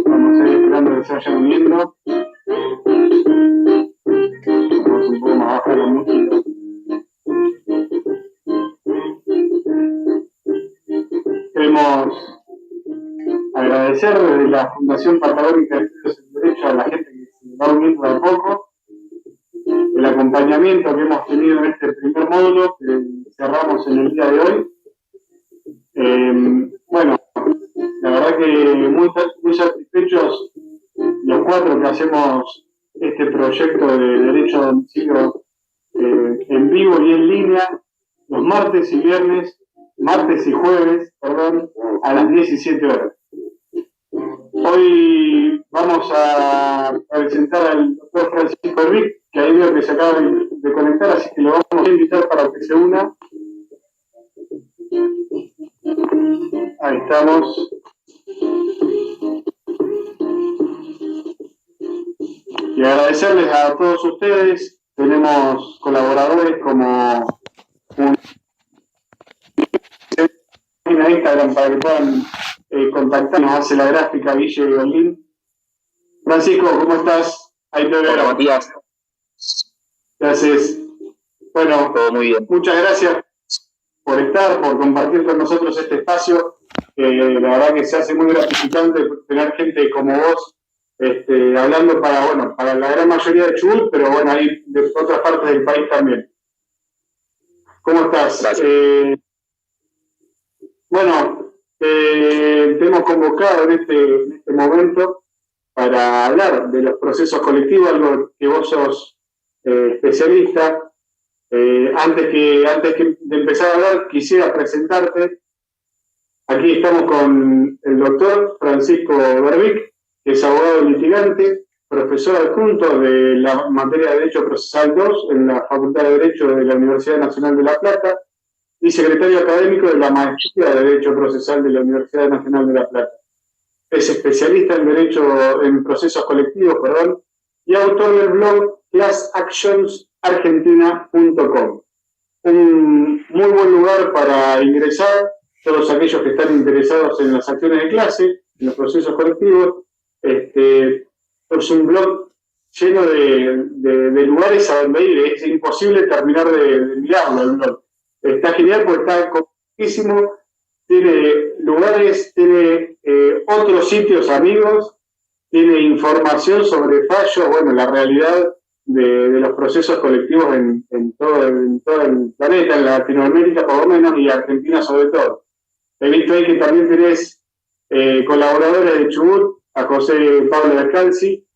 Vamos a ir esperando que se vayan uniendo. Vamos un poco más baja la música. Queremos agradecer desde la Fundación Patagónica de Estudios en Derecho a la gente que se va uniendo de a poco, el acompañamiento que hemos tenido en este primer módulo que cerramos en el día de hoy. Bueno, la verdad que muy satisfechos los cuatro que hacemos este proyecto de Derecho a Domicilio en vivo y en línea, los martes y jueves, a las 17 horas. Hoy vamos a presentar al doctor Francisco Berbic, que ahí veo que se acaba de conectar, así que lo vamos a invitar para que se una. Ahí estamos. Y agradecerles a todos ustedes. Tenemos colaboradores como una Instagram para que puedan contactarnos, hace la gráfica Guille y Berlín. Francisco, ¿cómo estás? Ahí te veo. Hola, Matías. Gracias. Bueno, todo muy bien. Muchas gracias por estar, por compartir con nosotros este espacio. La verdad que se hace muy gratificante tener gente como vos hablando para la gran mayoría de Chubut, pero bueno, hay de otras partes del país también. ¿Cómo estás? Te hemos convocado en este momento para hablar de los procesos colectivos, algo que vos sos especialista. Antes de empezar a hablar, quisiera presentarte. Aquí estamos con el doctor Francisco Berbic, que es abogado litigante, profesor adjunto de la materia de Derecho Procesal 2 en la Facultad de Derecho de la Universidad Nacional de La Plata y secretario académico de la Maestría de Derecho Procesal de la Universidad Nacional de La Plata. Es especialista en procesos colectivos, y autor del blog classactionsargentina.com. Un muy buen lugar para ingresar, todos aquellos que están interesados en las acciones de clase, en los procesos colectivos. Es un blog lleno de lugares a donde ir, es imposible terminar de mirarlo el blog. Está genial porque está completísimo, tiene lugares, tiene otros sitios amigos, tiene información sobre fallos, la realidad de los procesos colectivos en todo el planeta, en Latinoamérica por lo menos, y Argentina sobre todo. He visto ahí que también tenés colaboradores de Chubut, a José Pablo Descalzi,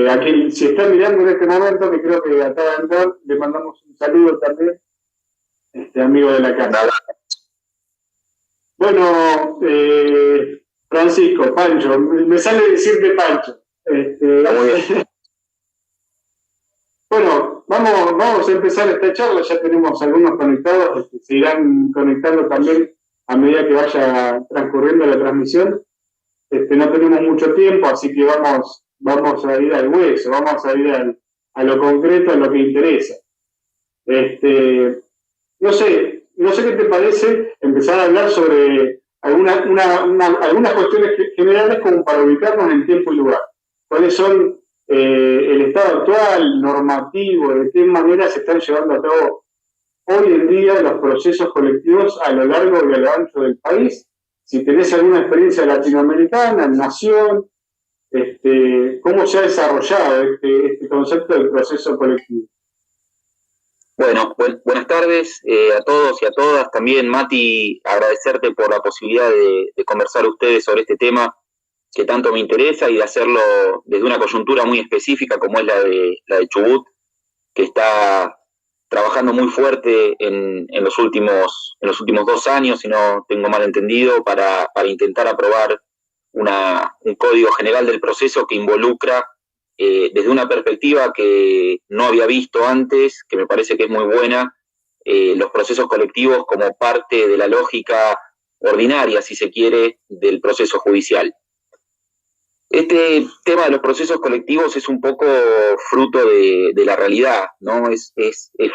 a quien si está mirando en este momento, que creo que acaba de entrar, le mandamos un saludo también, amigo de la casa. Bueno, Francisco, Pancho, me sale decirte Pancho. Bueno, vamos a empezar esta charla, ya tenemos algunos conectados, se irán conectando también a medida que vaya transcurriendo la transmisión. No tenemos mucho tiempo, así que vamos a ir al hueso, vamos a ir a lo concreto, a lo que interesa. No sé qué te parece empezar a hablar sobre algunas cuestiones generales como para ubicarnos en tiempo y lugar. ¿Cuáles son el estado actual, normativo, de qué manera se están llevando a cabo hoy en día los procesos colectivos a lo largo y a lo ancho del país? Si tenés alguna experiencia latinoamericana, nación, ¿cómo se ha desarrollado este concepto del proceso colectivo? Bueno, buenas tardes a todos y a todas. También, Mati, agradecerte por la posibilidad de conversar ustedes sobre este tema que tanto me interesa y de hacerlo desde una coyuntura muy específica como es la de Chubut, que está trabajando muy fuerte en los últimos 2 años, si no tengo mal entendido, para intentar aprobar un código general del proceso que involucra desde una perspectiva que no había visto antes, que me parece que es muy buena, los procesos colectivos como parte de la lógica ordinaria, si se quiere, del proceso judicial. Este tema de los procesos colectivos es un poco fruto de la realidad, ¿no? Es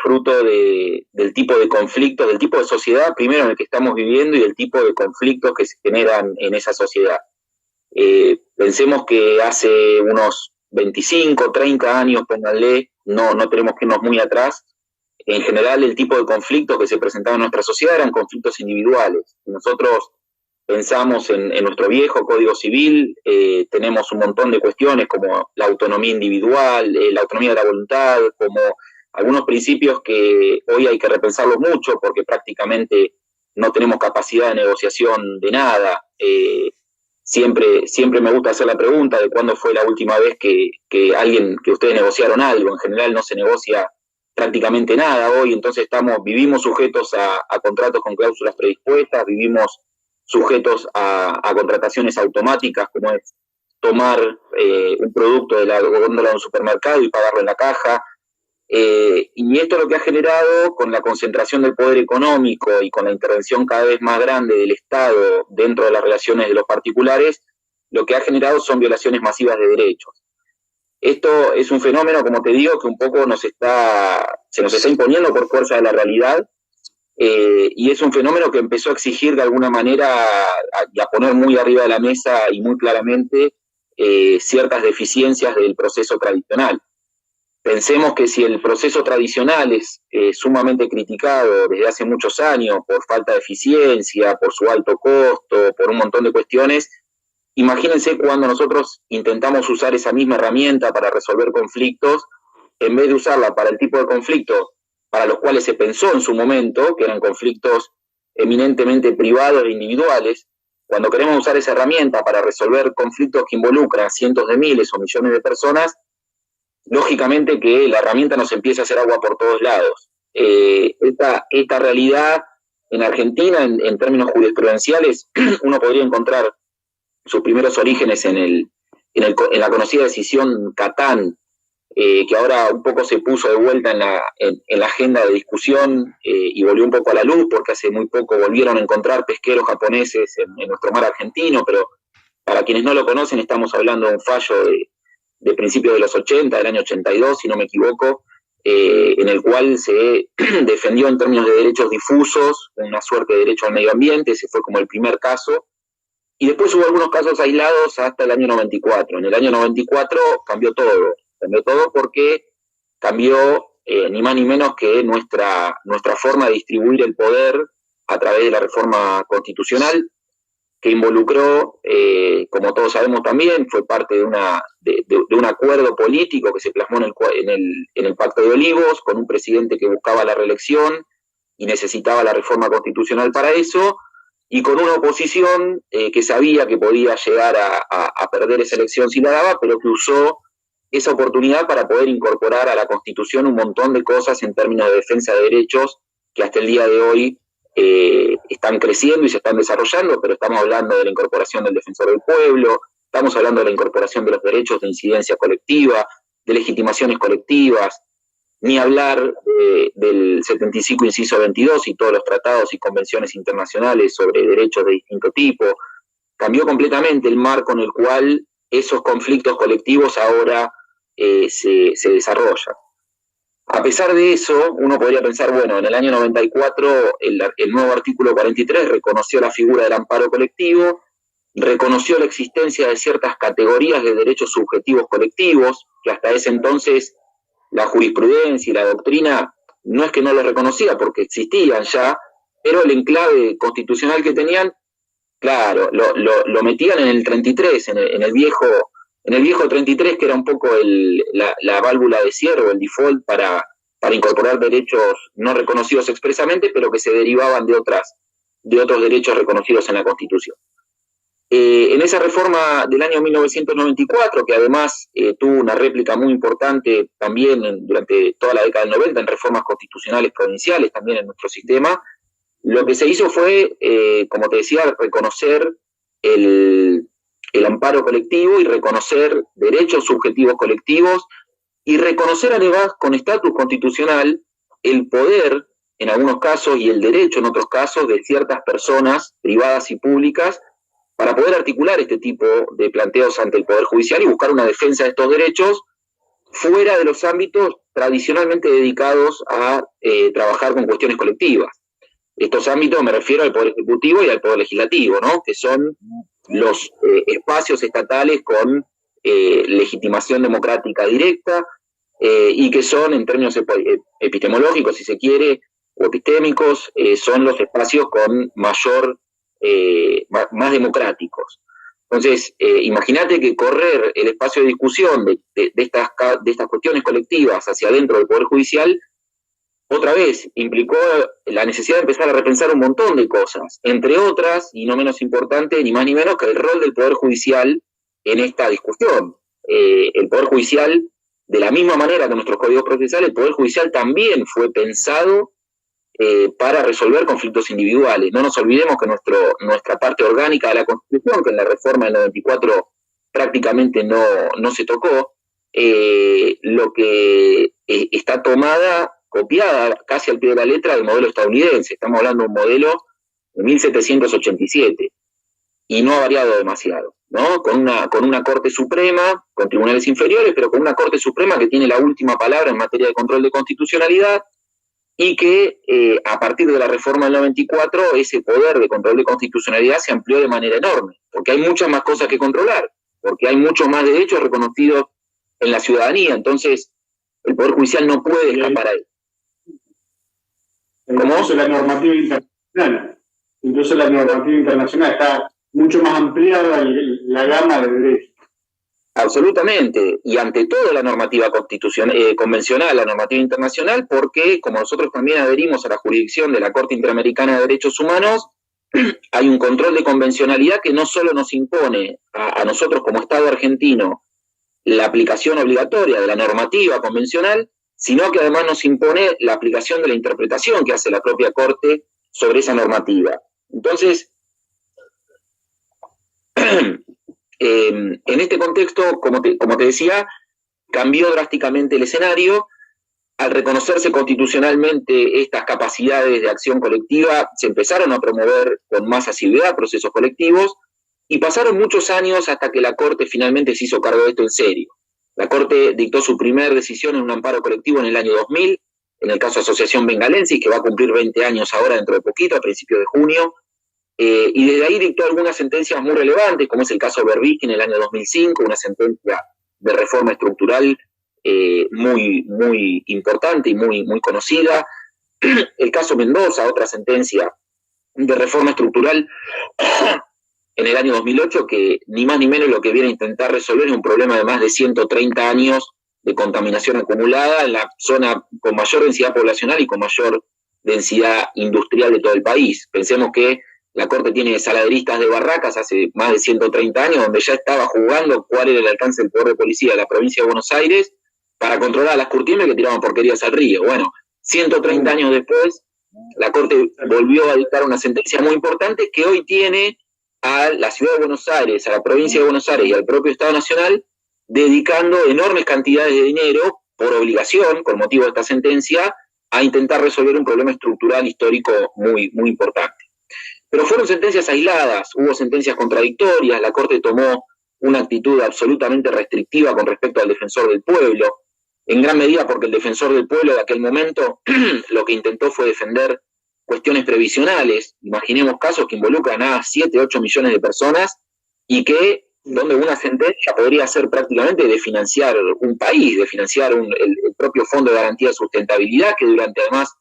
fruto del tipo de conflictos, del tipo de sociedad, primero en el que estamos viviendo, y del tipo de conflictos que se generan en esa sociedad. Pensemos que hace unos 25, 30 años, pónganle, no tenemos que irnos muy atrás. En general, el tipo de conflictos que se presentaban en nuestra sociedad eran conflictos individuales. Nosotros pensamos en nuestro viejo Código Civil, tenemos un montón de cuestiones como la autonomía individual, la autonomía de la voluntad, como algunos principios que hoy hay que repensarlos mucho porque prácticamente no tenemos capacidad de negociación de nada. Siempre me gusta hacer la pregunta de cuándo fue la última vez que ustedes negociaron algo. En general no se negocia prácticamente nada hoy, entonces vivimos sujetos a contratos con cláusulas predispuestas, vivimos sujetos a contrataciones automáticas, como es tomar un producto de la góndola de un supermercado y pagarlo en la caja. Y esto lo que ha generado, con la concentración del poder económico y con la intervención cada vez más grande del Estado dentro de las relaciones de los particulares, lo que ha generado son violaciones masivas de derechos. Esto es un fenómeno, como te digo, que un poco se nos está imponiendo por fuerza de la realidad, y es un fenómeno que empezó a exigir de alguna manera y a poner muy arriba de la mesa y muy claramente ciertas deficiencias del proceso tradicional. Pensemos que si el proceso tradicional es sumamente criticado desde hace muchos años por falta de eficiencia, por su alto costo, por un montón de cuestiones, imagínense cuando nosotros intentamos usar esa misma herramienta para resolver conflictos, en vez de usarla para el tipo de conflictos para los cuales se pensó en su momento, que eran conflictos eminentemente privados e individuales. Cuando queremos usar esa herramienta para resolver conflictos que involucran a cientos de miles o millones de personas, lógicamente que la herramienta nos empieza a hacer agua por todos lados. Esta realidad en Argentina, en términos jurisprudenciales, uno podría encontrar sus primeros orígenes en la conocida decisión Catán, que ahora un poco se puso de vuelta en la agenda de discusión y volvió un poco a la luz, porque hace muy poco volvieron a encontrar pesqueros japoneses en nuestro mar argentino, pero para quienes no lo conocen, estamos hablando de un fallo de principios de los 80, del año 82, si no me equivoco, en el cual se defendió en términos de derechos difusos, una suerte de derecho al medio ambiente. Ese fue como el primer caso, y después hubo algunos casos aislados hasta el año 94. En el año 94 cambió todo porque cambió ni más ni menos que nuestra forma de distribuir el poder a través de la reforma constitucional, que involucró, como todos sabemos también, fue parte de un acuerdo político que se plasmó en el Pacto de Olivos, con un presidente que buscaba la reelección y necesitaba la reforma constitucional para eso, y con una oposición que sabía que podía llegar a perder esa elección si la daba, pero que usó esa oportunidad para poder incorporar a la Constitución un montón de cosas en términos de defensa de derechos que hasta el día de hoy están creciendo y se están desarrollando, pero estamos hablando de la incorporación del defensor del pueblo, estamos hablando de la incorporación de los derechos de incidencia colectiva, de legitimaciones colectivas, ni hablar del 75 inciso 22 y todos los tratados y convenciones internacionales sobre derechos de distinto tipo. Cambió completamente el marco en el cual esos conflictos colectivos ahora se desarrollan. A pesar de eso, uno podría pensar, bueno, en el año 94 el nuevo artículo 43 reconoció la figura del amparo colectivo, reconoció la existencia de ciertas categorías de derechos subjetivos colectivos, que hasta ese entonces la jurisprudencia y la doctrina no es que no los reconocía, porque existían ya, pero el enclave constitucional que tenían, claro, lo metían en el 33, en el viejo 33, que era un poco la válvula de cierre o el default para incorporar derechos no reconocidos expresamente, pero que se derivaban de otros derechos reconocidos en la Constitución. En esa reforma del año 1994, que además tuvo una réplica muy importante también durante toda la década del 90 en reformas constitucionales provinciales también en nuestro sistema, lo que se hizo fue, como te decía, reconocer el amparo colectivo y reconocer derechos subjetivos colectivos y reconocer además con estatus constitucional el poder en algunos casos y el derecho en otros casos de ciertas personas privadas y públicas para poder articular este tipo de planteos ante el Poder Judicial y buscar una defensa de estos derechos fuera de los ámbitos tradicionalmente dedicados a trabajar con cuestiones colectivas. Estos ámbitos me refiero al Poder Ejecutivo y al Poder Legislativo, ¿no? Que son los espacios estatales con legitimación democrática directa y que son, en términos epistemológicos, si se quiere, o epistémicos, son los espacios con mayor, más democráticos. Entonces, imagínate que correr el espacio de discusión de estas cuestiones colectivas hacia adentro del Poder Judicial, otra vez, implicó la necesidad de empezar a repensar un montón de cosas, entre otras, y no menos importante, ni más ni menos que el rol del Poder Judicial en esta discusión. El Poder Judicial, de la misma manera que nuestros códigos procesales, el Poder Judicial también fue pensado para resolver conflictos individuales. No nos olvidemos que nuestra parte orgánica de la Constitución, que en la reforma del 94 prácticamente no se tocó, lo que está copiada casi al pie de la letra del modelo estadounidense. Estamos hablando de un modelo de 1787 y no ha variado demasiado, ¿no? Con una Corte Suprema, con tribunales inferiores, pero con una Corte Suprema que tiene la última palabra en materia de control de constitucionalidad y que a partir de la reforma del 94 ese poder de control de constitucionalidad se amplió de manera enorme, porque hay muchas más cosas que controlar, porque hay muchos más derechos reconocidos en la ciudadanía. Entonces el Poder Judicial no puede escapar ahí. Incluso la normativa internacional está mucho más ampliada la gama de derechos. Absolutamente, y ante todo la normativa convencional, la normativa internacional, porque como nosotros también adherimos a la jurisdicción de la Corte Interamericana de Derechos Humanos, hay un control de convencionalidad que no solo nos impone a nosotros como Estado argentino la aplicación obligatoria de la normativa convencional, sino que además nos impone la aplicación de la interpretación que hace la propia Corte sobre esa normativa. Entonces, en este contexto, como te decía, cambió drásticamente el escenario. Al reconocerse constitucionalmente estas capacidades de acción colectiva, se empezaron a promover con más asiduidad procesos colectivos y pasaron muchos años hasta que la Corte finalmente se hizo cargo de esto en serio. La Corte dictó su primera decisión en un amparo colectivo en el año 2000, en el caso Asociación Bengalensis, que va a cumplir 20 años ahora dentro de poquito, a principios de junio, y desde ahí dictó algunas sentencias muy relevantes, como es el caso Berbisky en el año 2005, una sentencia de reforma estructural muy, muy importante y muy, muy conocida. El caso Mendoza, otra sentencia de reforma estructural en el año 2008, que ni más ni menos lo que viene a intentar resolver es un problema de más de 130 años de contaminación acumulada en la zona con mayor densidad poblacional y con mayor densidad industrial de todo el país. Pensemos que la Corte tiene saladeristas de Barracas hace más de 130 años, donde ya estaba jugando cuál era el alcance del poder de policía de la provincia de Buenos Aires para controlar a las curtiembres que tiraban porquerías al río. Bueno, 130 años después, la Corte volvió a dictar una sentencia muy importante que hoy tiene a la ciudad de Buenos Aires, a la provincia de Buenos Aires y al propio Estado Nacional dedicando enormes cantidades de dinero por obligación, con motivo de esta sentencia, a intentar resolver un problema estructural histórico muy, muy importante. Pero fueron sentencias aisladas, hubo sentencias contradictorias, la Corte tomó una actitud absolutamente restrictiva con respecto al defensor del pueblo, en gran medida porque el defensor del pueblo de aquel momento lo que intentó fue defender cuestiones previsionales. Imaginemos casos que involucran a 7, 8 millones de personas y que donde una sentencia podría ser prácticamente de financiar un país, de financiar el propio Fondo de Garantía de Sustentabilidad, que durante además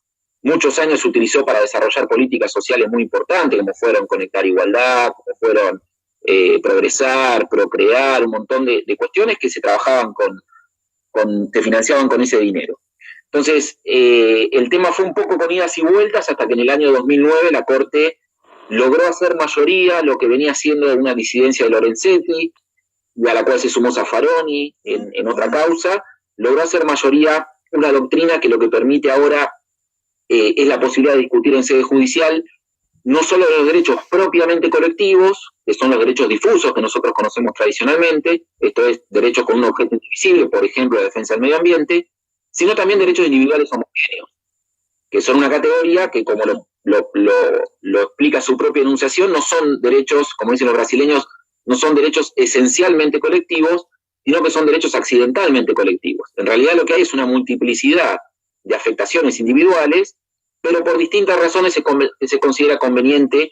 muchos años se utilizó para desarrollar políticas sociales muy importantes, como fueron Conectar Igualdad, como fueron Progresar, Procrear, un montón de cuestiones que se trabajaban se financiaban con ese dinero. Entonces, el tema fue un poco con idas y vueltas hasta que en el año 2009 la Corte logró hacer mayoría lo que venía siendo una disidencia de Lorenzetti, y a la cual se sumó Zaffaroni en otra causa, logró hacer mayoría una doctrina que lo que permite ahora es la posibilidad de discutir en sede judicial no solo de los derechos propiamente colectivos, que son los derechos difusos que nosotros conocemos tradicionalmente, esto es, derechos con un objeto indivisible, por ejemplo, la defensa del medio ambiente, sino también derechos individuales homogéneos, que son una categoría que, como lo explica su propia enunciación, no son derechos, como dicen los brasileños, no son derechos esencialmente colectivos, sino que son derechos accidentalmente colectivos. En realidad lo que hay es una multiplicidad de afectaciones individuales, pero por distintas razones se considera conveniente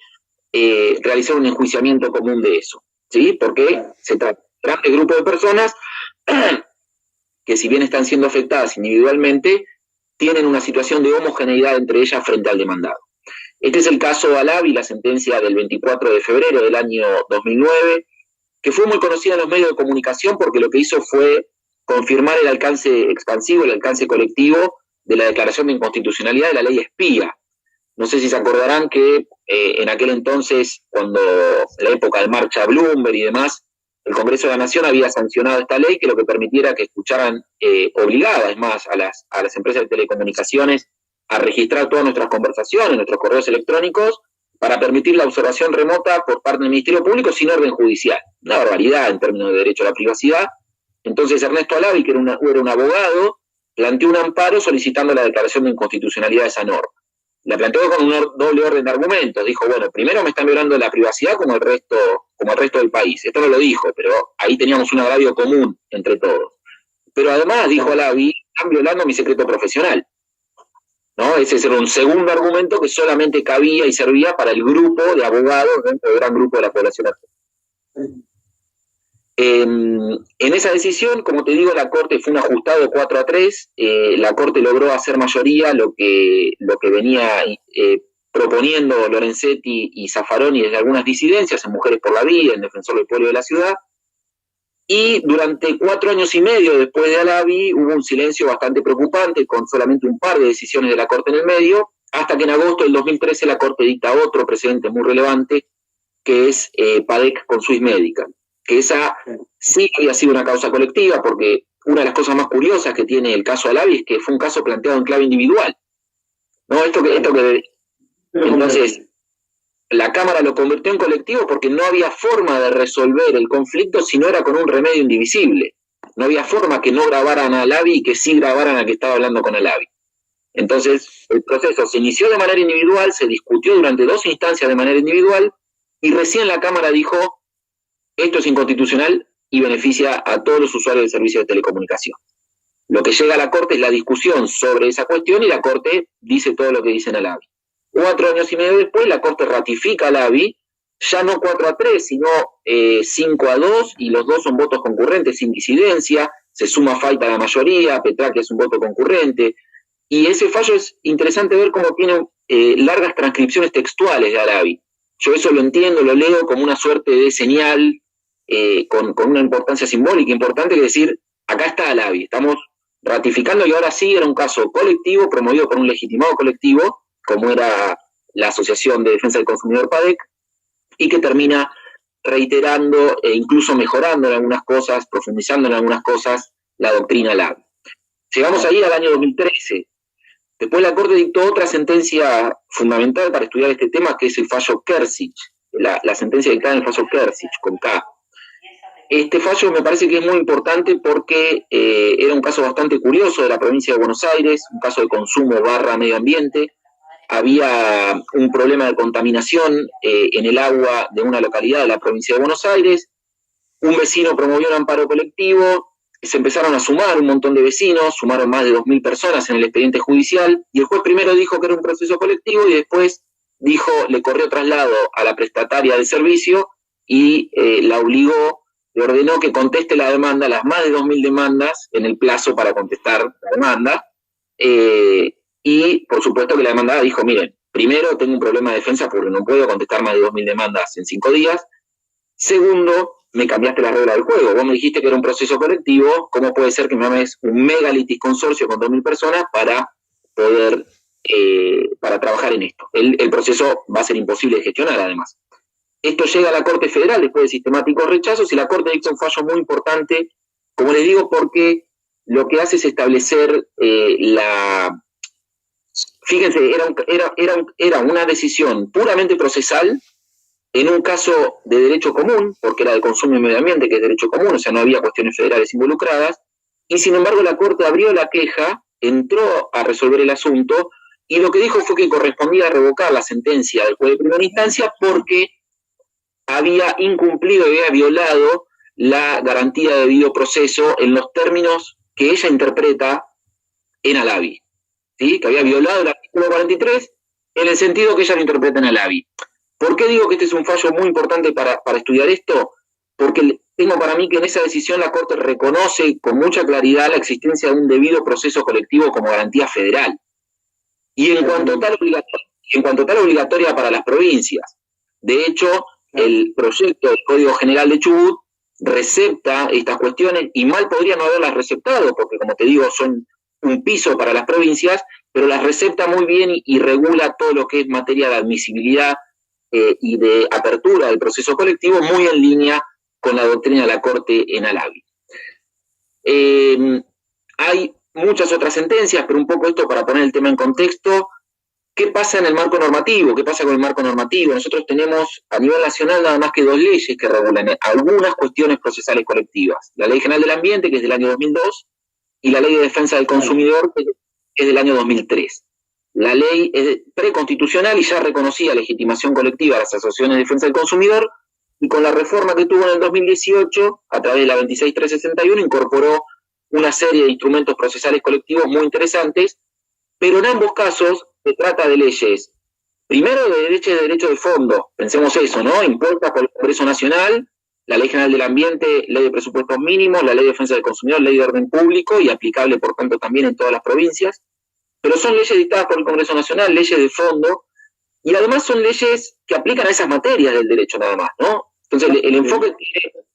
realizar un enjuiciamiento común de eso, ¿sí? Porque se trata de un grande grupo de personas que, si bien están siendo afectadas individualmente, tienen una situación de homogeneidad entre ellas frente al demandado. Este es el caso Alavi, la sentencia del 24 de febrero del año 2009, que fue muy conocida en los medios de comunicación porque lo que hizo fue confirmar el alcance expansivo, el alcance colectivo de la declaración de inconstitucionalidad de la ley espía. No sé si se acordarán que en aquel entonces, cuando en la época de marcha Bloomberg y demás, el Congreso de la Nación había sancionado esta ley que lo que permitiera que escucharan, obligada, es más, a las empresas de telecomunicaciones a registrar todas nuestras conversaciones, nuestros correos electrónicos, para permitir la observación remota por parte del Ministerio Público sin orden judicial. Una barbaridad en términos de derecho a la privacidad. Entonces Ernesto Alavi, que era un abogado, planteó un amparo solicitando la declaración de inconstitucionalidad de esa norma. La planteó con un doble orden de argumentos. Dijo, bueno, primero me están violando la privacidad como el resto del país. Esto no lo dijo, pero ahí teníamos un agravio común entre todos. Pero además, dijo Alavi, están violando mi secreto profesional, ¿no? Ese era un segundo argumento que solamente cabía y servía para el grupo de abogados dentro del gran grupo de la población argentina. En esa decisión, como te digo, la Corte fue un ajustado 4-3, la Corte logró hacer mayoría lo que venía proponiendo Lorenzetti y Zaffaroni desde algunas disidencias en Mujeres por la Vida, en Defensor del Pueblo de la Ciudad, y durante 4 años y medio después de Alavi hubo un silencio bastante preocupante, con solamente un par de decisiones de la Corte en el medio, hasta que en agosto del 2013 la Corte dicta otro precedente muy relevante, que es PADEC con Swiss Medical, que esa sí había sido una causa colectiva, porque una de las cosas más curiosas que tiene el caso Alavi es que fue un caso planteado en clave individual. ¿No? Entonces, la Cámara lo convirtió en colectivo porque no había forma de resolver el conflicto si no era con un remedio indivisible. No había forma que no grabaran a Alavi y que sí grabaran a que estaba hablando con Alavi. Entonces, el proceso se inició de manera individual, se discutió durante 2 instancias de manera individual, y recién la Cámara dijo, esto es inconstitucional y beneficia a todos los usuarios del servicio de telecomunicación. Lo que llega a la Corte es la discusión sobre esa cuestión y la Corte dice todo lo que dice en Alavi. 4 años y medio después, la Corte ratifica a Alavi, ya no 4-3, sino 5-2, y los dos son votos concurrentes sin disidencia, se suma falta a la mayoría, Petraque es un voto concurrente, y ese fallo es interesante ver cómo tiene largas transcripciones textuales de Alavi. Yo eso lo entiendo, lo leo como una suerte de señal, con una importancia simbólica importante, que decir, acá está Alavi, estamos ratificando, y ahora sí era un caso colectivo, promovido por un legitimado colectivo, como era la Asociación de Defensa del Consumidor PADEC, y que termina reiterando e incluso mejorando en algunas cosas, profundizando en algunas cosas, la doctrina Alavi. Llegamos ahí al año 2013. Después la Corte dictó otra sentencia fundamental para estudiar este tema, que es el fallo Kersich, la sentencia dictada en el fallo Kersich, con K. Este fallo me parece que es muy importante porque era un caso bastante curioso de la provincia de Buenos Aires, un caso de consumo / medio ambiente. Había un problema de contaminación en el agua de una localidad de la provincia de Buenos Aires. Un vecino promovió un amparo colectivo, se empezaron a sumar un montón de vecinos, sumaron más de 2.000 personas en el expediente judicial, y el juez primero dijo que era un proceso colectivo y después dijo, le corrió traslado a la prestataria del servicio y la obligó, le ordenó que conteste la demanda, las más de 2.000 demandas, en el plazo para contestar la demanda. Y por supuesto que la demandada dijo, miren, primero tengo un problema de defensa porque no puedo contestar más de 2.000 demandas en 5 días. Segundo, me cambiaste la regla del juego. Vos me dijiste que era un proceso colectivo, ¿cómo puede ser que me ames un megalitis consorcio con 2.000 personas para poder para trabajar en esto? El proceso va a ser imposible de gestionar, además. Esto llega a la Corte Federal después de sistemáticos rechazos, y la Corte dicta un fallo muy importante, como les digo, porque lo que hace es establecer Fíjense, era una decisión puramente procesal en un caso de derecho común, porque era de consumo y medio ambiente, que es derecho común, o sea, no había cuestiones federales involucradas, y sin embargo la Corte abrió la queja, entró a resolver el asunto, y lo que dijo fue que correspondía revocar la sentencia del juez de primera instancia porque había incumplido y había violado la garantía de debido proceso en los términos que ella interpreta en Alavi, ¿sí? Que había violado el artículo 43 en el sentido que ella lo interpreta en Alavi. ¿Por qué digo que este es un fallo muy importante para estudiar esto? Porque tengo para mí que en esa decisión la Corte reconoce con mucha claridad la existencia de un debido proceso colectivo como garantía federal. Y en cuanto tal obligatoria para las provincias. De hecho, el proyecto del Código General de Chubut recepta estas cuestiones y mal podría no haberlas receptado, porque como te digo, son un piso para las provincias, pero las recepta muy bien y regula todo lo que es materia de admisibilidad y de apertura del proceso colectivo, muy en línea con la doctrina de la Corte en Alavi. Hay muchas otras sentencias, pero un poco esto para poner el tema en contexto. ¿Qué pasa en el marco normativo? ¿Qué pasa con el marco normativo? Nosotros tenemos a nivel nacional nada más que 2 leyes que regulan algunas cuestiones procesales colectivas. La Ley General del Ambiente, que es del año 2002, y la Ley de Defensa del Consumidor, que es del año 2003. La ley es preconstitucional y ya reconocía legitimación colectiva a las asociaciones de defensa del consumidor, y con la reforma que tuvo en el 2018, a través de la 26361, incorporó una serie de instrumentos procesales colectivos muy interesantes, pero en ambos casos se trata de leyes, primero de derecho de fondo, pensemos eso, ¿no? Impuestas por el Congreso Nacional, la Ley General del Ambiente, Ley de Presupuestos Mínimos, la Ley de Defensa del Consumidor, Ley de Orden Público y aplicable, por tanto, también en todas las provincias, pero son leyes dictadas por el Congreso Nacional, leyes de fondo, y además son leyes que aplican a esas materias del derecho nada más, ¿no? Entonces, el enfoque...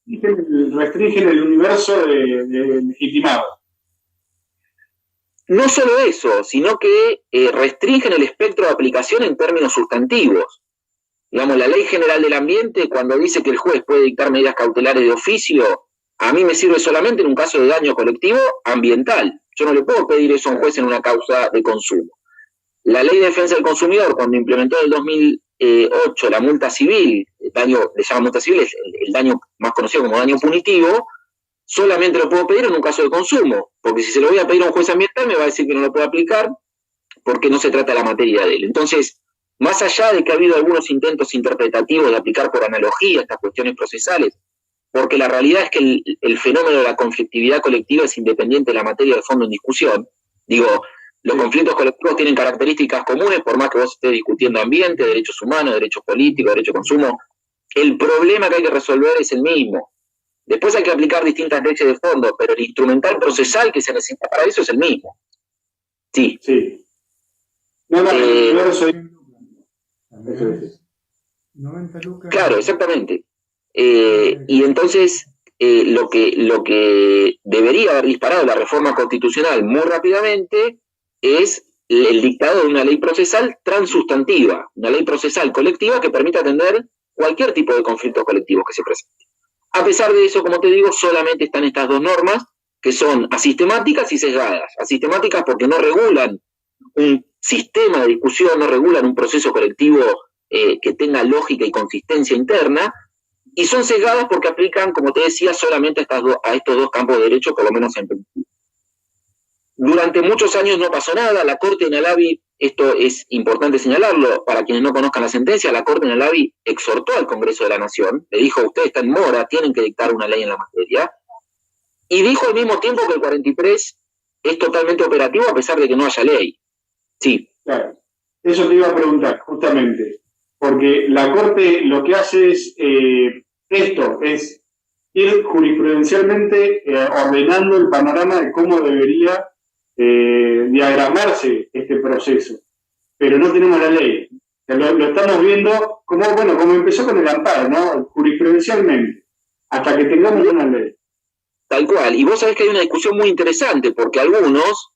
Restringen el universo de legitimados. No solo eso, sino que restringen el espectro de aplicación en términos sustantivos. Digamos, la Ley General del Ambiente, cuando dice que el juez puede dictar medidas cautelares de oficio, a mí me sirve solamente en un caso de daño colectivo ambiental. Yo no le puedo pedir eso a un juez en una causa de consumo. La Ley de Defensa del Consumidor, cuando implementó en el 2008 la multa civil, le llaman multa civil, es el daño más conocido como daño punitivo, solamente lo puedo pedir en un caso de consumo, porque si se lo voy a pedir a un juez ambiental me va a decir que no lo puedo aplicar porque no se trata de la materia de él. Entonces, más allá de que ha habido algunos intentos interpretativos de aplicar por analogía estas cuestiones procesales, porque la realidad es que el fenómeno de la conflictividad colectiva es independiente de la materia de fondo en discusión. Digo, los conflictos colectivos tienen características comunes, por más que vos estés discutiendo ambiente, derechos humanos, derechos políticos, derecho de consumo. El problema que hay que resolver es el mismo. Después hay que aplicar distintas leyes de fondo, pero el instrumental procesal que se necesita para eso es el mismo. Sí. Sí. No soy... 90 lucas. Claro, exactamente. Y entonces lo que debería haber disparado la reforma constitucional muy rápidamente es el dictado de una ley procesal transustantiva, una ley procesal colectiva que permita atender cualquier tipo de conflicto colectivo que se presente. A pesar de eso, como te digo, solamente están estas 2 normas que son asistemáticas y sesgadas. Asistemáticas porque no regulan un sistema de discusión, no regulan un proceso colectivo que tenga lógica y consistencia interna, y son sesgadas porque aplican, como te decía, solamente a estos 2 campos de derecho, por lo menos en principio. Durante muchos años no pasó nada. La Corte en Alavi, esto es importante señalarlo, para quienes no conozcan la sentencia, la Corte en Alavi exhortó al Congreso de la Nación, le dijo, usted está en mora, tienen que dictar una ley en la materia, y dijo al mismo tiempo que el 43 es totalmente operativo a pesar de que no haya ley. Sí. Claro, eso te iba a preguntar, justamente, porque la Corte lo que hace es es ir jurisprudencialmente ordenando el panorama de cómo debería diagramarse este proceso, pero no tenemos la ley. Lo estamos viendo como empezó con el amparo, ¿no? Jurisprudencialmente, hasta que tengamos una ley. Tal cual. Y vos sabés que hay una discusión muy interesante, porque algunos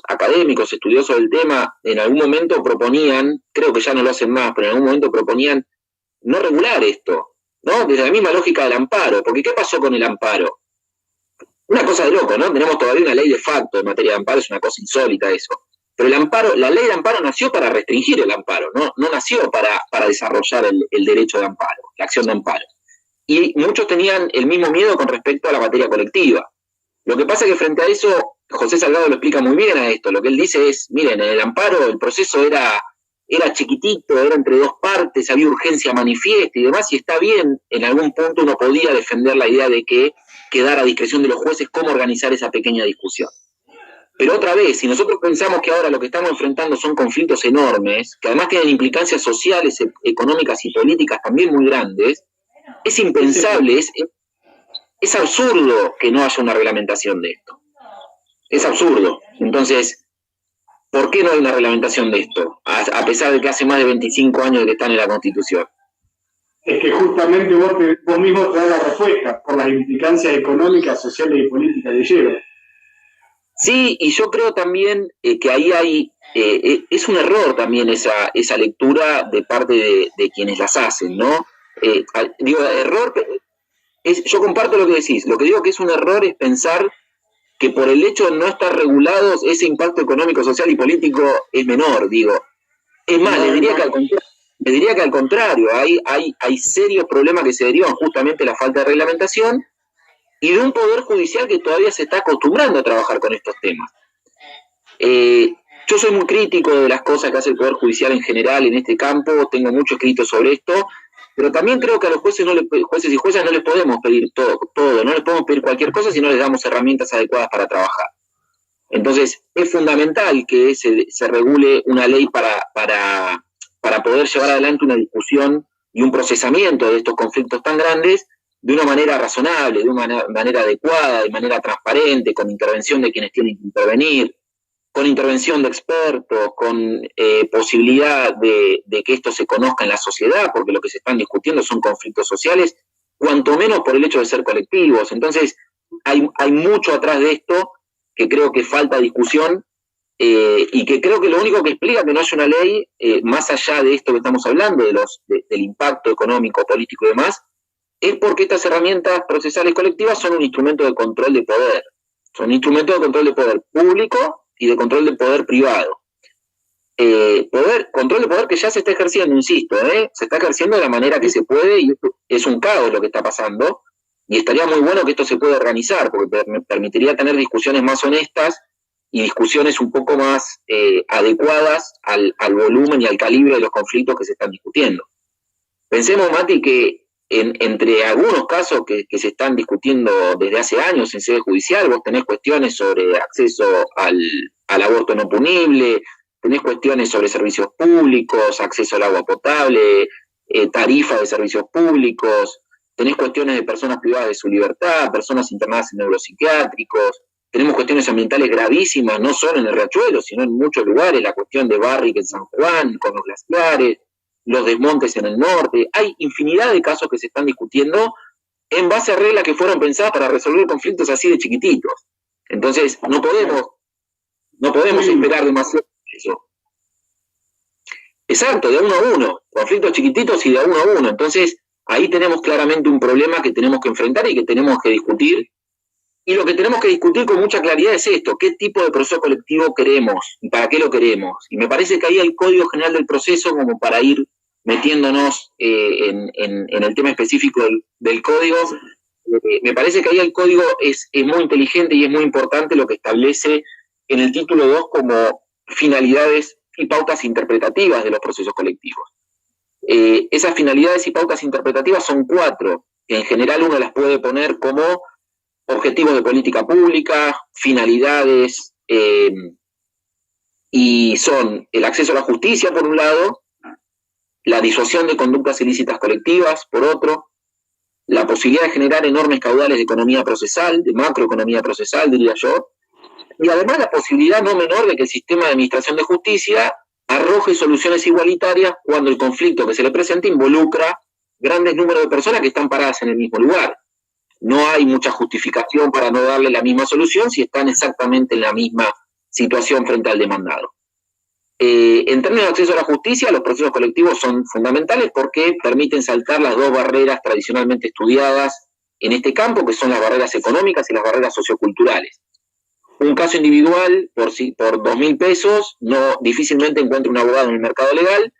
académicos, estudiosos del tema, en algún momento proponían, creo que ya no lo hacen más, pero en algún momento proponían no regular esto, ¿no? Desde la misma lógica del amparo, porque ¿qué pasó con el amparo? Una cosa de loco, ¿no? Tenemos todavía una ley de facto en materia de amparo, es una cosa insólita eso. Pero la ley de amparo nació para restringir el amparo, no nació para desarrollar el derecho de amparo, la acción de amparo. Y muchos tenían el mismo miedo con respecto a la materia colectiva. Lo que pasa es que frente a eso José Salgado lo explica muy bien a esto. Lo que él dice es, miren, en el amparo el proceso era chiquitito, era entre dos partes, había urgencia manifiesta y demás, y está bien, en algún punto uno podía defender la idea de que quedara a discreción de los jueces cómo organizar esa pequeña discusión. Pero otra vez, si nosotros pensamos que ahora lo que estamos enfrentando son conflictos enormes, que además tienen implicancias sociales, económicas y políticas también muy grandes, es impensable, es absurdo que no haya una reglamentación de esto. Es absurdo. Entonces, ¿por qué no hay una reglamentación de esto? A pesar de que hace más de 25 años de que están en la Constitución. Es que justamente vos mismo te das la respuesta por las implicancias económicas, sociales y políticas que lleva. Sí, y yo creo también que ahí hay, es un error también esa lectura de parte de quienes las hacen, ¿no? Error, yo comparto lo que decís, lo que digo que es un error es pensar que por el hecho de no estar regulados ese impacto económico, social y político es menor, digo. Es más, les diría que al contrario, hay serios problemas que se derivan justamente de la falta de reglamentación y de un poder judicial que todavía se está acostumbrando a trabajar con estos temas. Yo soy muy crítico de las cosas que hace el Poder Judicial en general en este campo, tengo mucho escrito sobre esto, pero también creo que a los jueces y juezas no les podemos pedir todo, no les podemos pedir cualquier cosa si no les damos herramientas adecuadas para trabajar. Entonces, es fundamental que se regule una ley para poder llevar adelante una discusión y un procesamiento de estos conflictos tan grandes de una manera razonable, de una manera adecuada, de manera transparente, con intervención de quienes tienen que intervenir, con intervención de expertos, con posibilidad de que esto se conozca en la sociedad, porque lo que se están discutiendo son conflictos sociales, cuanto menos por el hecho de ser colectivos. Entonces, hay mucho atrás de esto que creo que falta discusión y que creo que lo único que explica que no haya una ley, más allá de esto que estamos hablando, del impacto económico, político y demás, es porque estas herramientas procesales colectivas son un instrumento de control de poder. Son un instrumento de control de poder público y de control de poder privado. Control de poder que ya se está ejerciendo, insisto, se está ejerciendo de la manera que se puede y es un caos lo que está pasando y estaría muy bueno que esto se pueda organizar porque me permitiría tener discusiones más honestas y discusiones un poco más adecuadas al volumen y al calibre de los conflictos que se están discutiendo. Pensemos, Mati, que entre algunos casos que se están discutiendo desde hace años en sede judicial, vos tenés cuestiones sobre acceso al aborto no punible, tenés cuestiones sobre servicios públicos, acceso al agua potable, tarifa de servicios públicos, tenés cuestiones de personas privadas de su libertad, personas internadas en neuropsiquiátricos, tenemos cuestiones ambientales gravísimas, no solo en el Riachuelo, sino en muchos lugares, la cuestión de Barrick en San Juan, con los glaciares, los desmontes en el norte. Hay infinidad de casos que se están discutiendo en base a reglas que fueron pensadas para resolver conflictos así de chiquititos. Entonces, no podemos esperar demasiado eso. Exacto, de 1 a 1, conflictos chiquititos y de 1 a 1. Entonces, ahí tenemos claramente un problema que tenemos que enfrentar y que tenemos que discutir. Y lo que tenemos que discutir con mucha claridad es esto, qué tipo de proceso colectivo queremos y para qué lo queremos. Y me parece que ahí el Código General del Proceso, como para ir metiéndonos en el tema específico del código, me parece que ahí el código es muy inteligente y es muy importante lo que establece en el título 2 como finalidades y pautas interpretativas de los procesos colectivos. Esas finalidades y pautas interpretativas son 4, que en general uno las puede poner como objetivos de política pública, finalidades, y son el acceso a la justicia, por un lado, la disuasión de conductas ilícitas colectivas, por otro, la posibilidad de generar enormes caudales de economía procesal, de macroeconomía procesal, diría yo, y además la posibilidad no menor de que el sistema de administración de justicia arroje soluciones igualitarias cuando el conflicto que se le presenta involucra grandes números de personas que están paradas en el mismo lugar. No hay mucha justificación para no darle la misma solución si están exactamente en la misma situación frente al demandado. En términos de acceso a la justicia, los procesos colectivos son fundamentales porque permiten saltar las 2 barreras tradicionalmente estudiadas en este campo, que son las barreras económicas y las barreras socioculturales. Un caso individual por 2.000 pesos difícilmente encuentra un abogado en el mercado legal.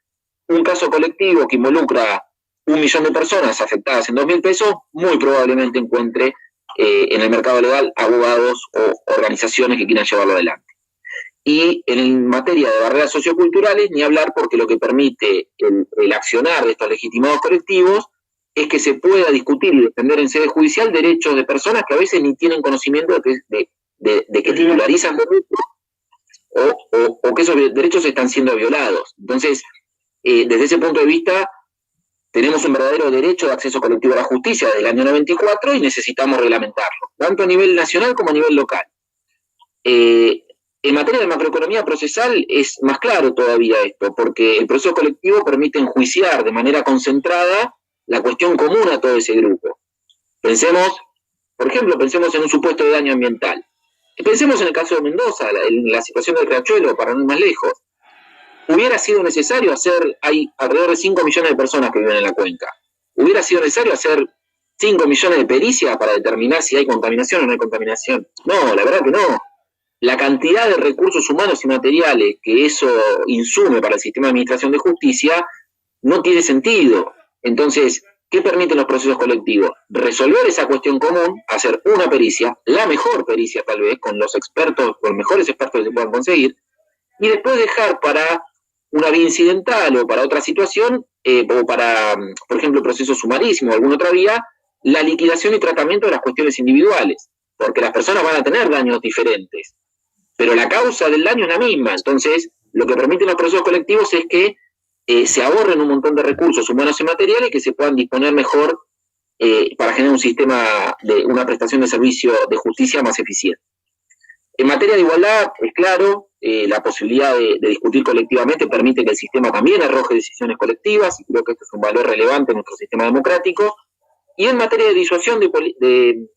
Un caso colectivo que involucra 1 millón de personas afectadas en 2.000 pesos, muy probablemente encuentre en el mercado legal abogados o organizaciones que quieran llevarlo adelante. Y en materia de barreras socioculturales, ni hablar, porque lo que permite el accionar de estos legitimados colectivos es que se pueda discutir y defender en sede judicial derechos de personas que a veces ni tienen conocimiento de que titularizan derechos o que esos derechos están siendo violados. Entonces, desde ese punto de vista, tenemos un verdadero derecho de acceso colectivo a la justicia desde el año 94 y necesitamos reglamentarlo, tanto a nivel nacional como a nivel local. En materia de macroeconomía procesal es más claro todavía esto, porque el proceso colectivo permite enjuiciar de manera concentrada la cuestión común a todo ese grupo. Pensemos, por ejemplo, en un supuesto de daño ambiental. Pensemos en el caso de Mendoza, en la situación del Riachuelo, para no ir más lejos. Hubiera sido necesario hay alrededor de 5 millones de personas que viven en la cuenca. Hubiera sido necesario hacer 5 millones de pericias para determinar si hay contaminación o no hay contaminación. No, la verdad que no. La cantidad de recursos humanos y materiales que eso insume para el sistema de administración de justicia no tiene sentido. Entonces, ¿qué permiten los procesos colectivos? Resolver esa cuestión común, hacer una pericia, la mejor pericia tal vez, con los mejores expertos que se puedan conseguir, y después dejar para una vía incidental o para otra situación, o para, por ejemplo, procesos sumarísimos o alguna otra vía, la liquidación y tratamiento de las cuestiones individuales, porque las personas van a tener daños diferentes, pero la causa del daño es la misma. Entonces, lo que permiten los procesos colectivos es que se ahorren un montón de recursos humanos y materiales y que se puedan disponer mejor para generar un sistema de una prestación de servicio de justicia más eficiente. En materia de igualdad, es claro, la posibilidad de discutir colectivamente permite que el sistema también arroje decisiones colectivas, y creo que esto es un valor relevante en nuestro sistema democrático. Y en materia de disuasión de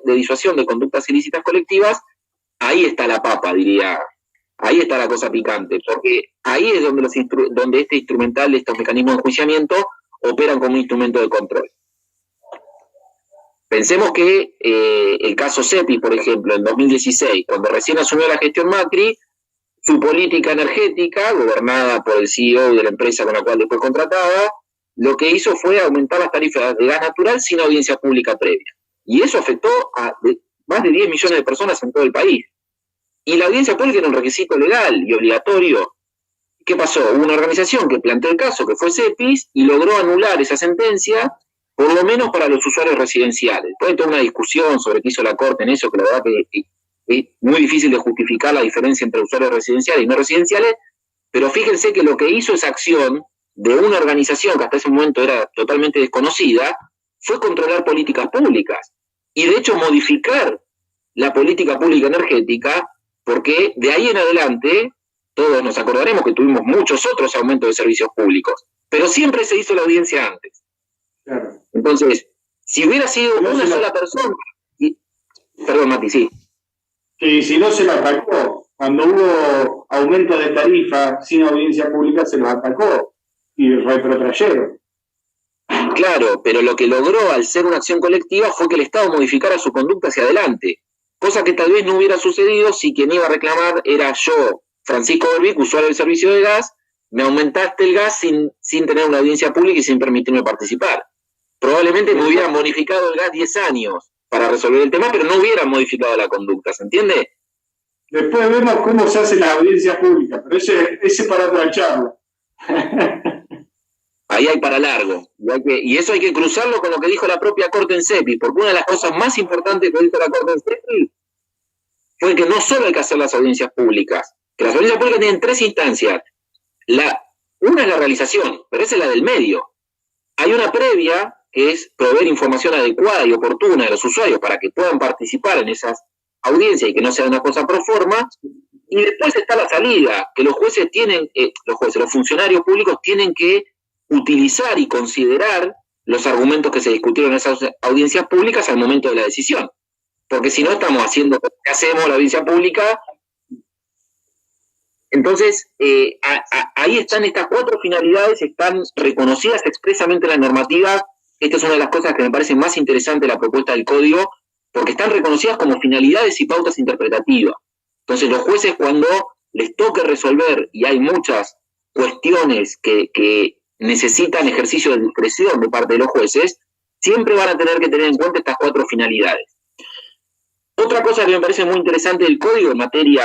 disuasión de conductas ilícitas colectivas, ahí está la papa, diría. Ahí está la cosa picante, porque ahí es donde este instrumental, estos mecanismos de enjuiciamiento, operan como un instrumento de control. Pensemos que el caso CEPI, por ejemplo, en 2016, cuando recién asumió la gestión Macri, su política energética, gobernada por el CEO de la empresa con la cual después contrataba, lo que hizo fue aumentar las tarifas de gas natural sin audiencia pública previa. Y eso afectó a más de 10 millones de personas en todo el país. Y la audiencia pública era un requisito legal y obligatorio. ¿Qué pasó? Hubo una organización que planteó el caso, que fue CEPIS, y logró anular esa sentencia, por lo menos para los usuarios residenciales. Puede tener una discusión sobre qué hizo la Corte en eso, que la verdad que es muy difícil de justificar la diferencia entre usuarios residenciales y no residenciales, pero fíjense que lo que hizo esa acción de una organización que hasta ese momento era totalmente desconocida, fue controlar políticas públicas y de hecho modificar la política pública energética, porque de ahí en adelante todos nos acordaremos que tuvimos muchos otros aumentos de servicios públicos, pero siempre se hizo la audiencia antes. Claro. Entonces, si hubiera sido una sola persona... Perdón, Mati, sí. Que si no se lo atacó, cuando hubo aumento de tarifa sin audiencia pública se lo atacó y retrotrayeron. Claro, pero lo que logró al ser una acción colectiva fue que el Estado modificara su conducta hacia adelante, cosa que tal vez no hubiera sucedido si quien iba a reclamar era yo, Francisco Berbic, usuario del servicio de gas, me aumentaste el gas sin tener una audiencia pública y sin permitirme participar. Probablemente me hubieran modificado el gas 10 años para resolver el tema, pero no hubieran modificado la conducta, ¿se entiende? Después vemos cómo se hace la audiencia pública, pero ese para otra charla. Ahí hay para largo. Y eso hay que cruzarlo con lo que dijo la propia Corte en CEPI, porque una de las cosas más importantes que dijo la Corte en CEPI fue que no solo hay que hacer las audiencias públicas, que las audiencias públicas tienen 3 instancias. Una es la realización, pero esa es la del medio. Hay una previa, que es proveer información adecuada y oportuna a los usuarios para que puedan participar en esas audiencias y que no sea una cosa pro forma. Y después está la salida, que los funcionarios públicos tienen que utilizar y considerar los argumentos que se discutieron en esas audiencias públicas al momento de la decisión. Porque si no estamos haciendo lo que hacemos la audiencia pública. Entonces, ahí están estas 4 finalidades, están reconocidas expresamente en la normativa. Esta es una de las cosas que me parece más interesante de la propuesta del código, porque están reconocidas como finalidades y pautas interpretativas. Entonces, los jueces, cuando les toque resolver, y hay muchas cuestiones que necesitan ejercicio de discreción de parte de los jueces, siempre van a tener que tener en cuenta estas 4 finalidades. Otra cosa que me parece muy interesante del código en materia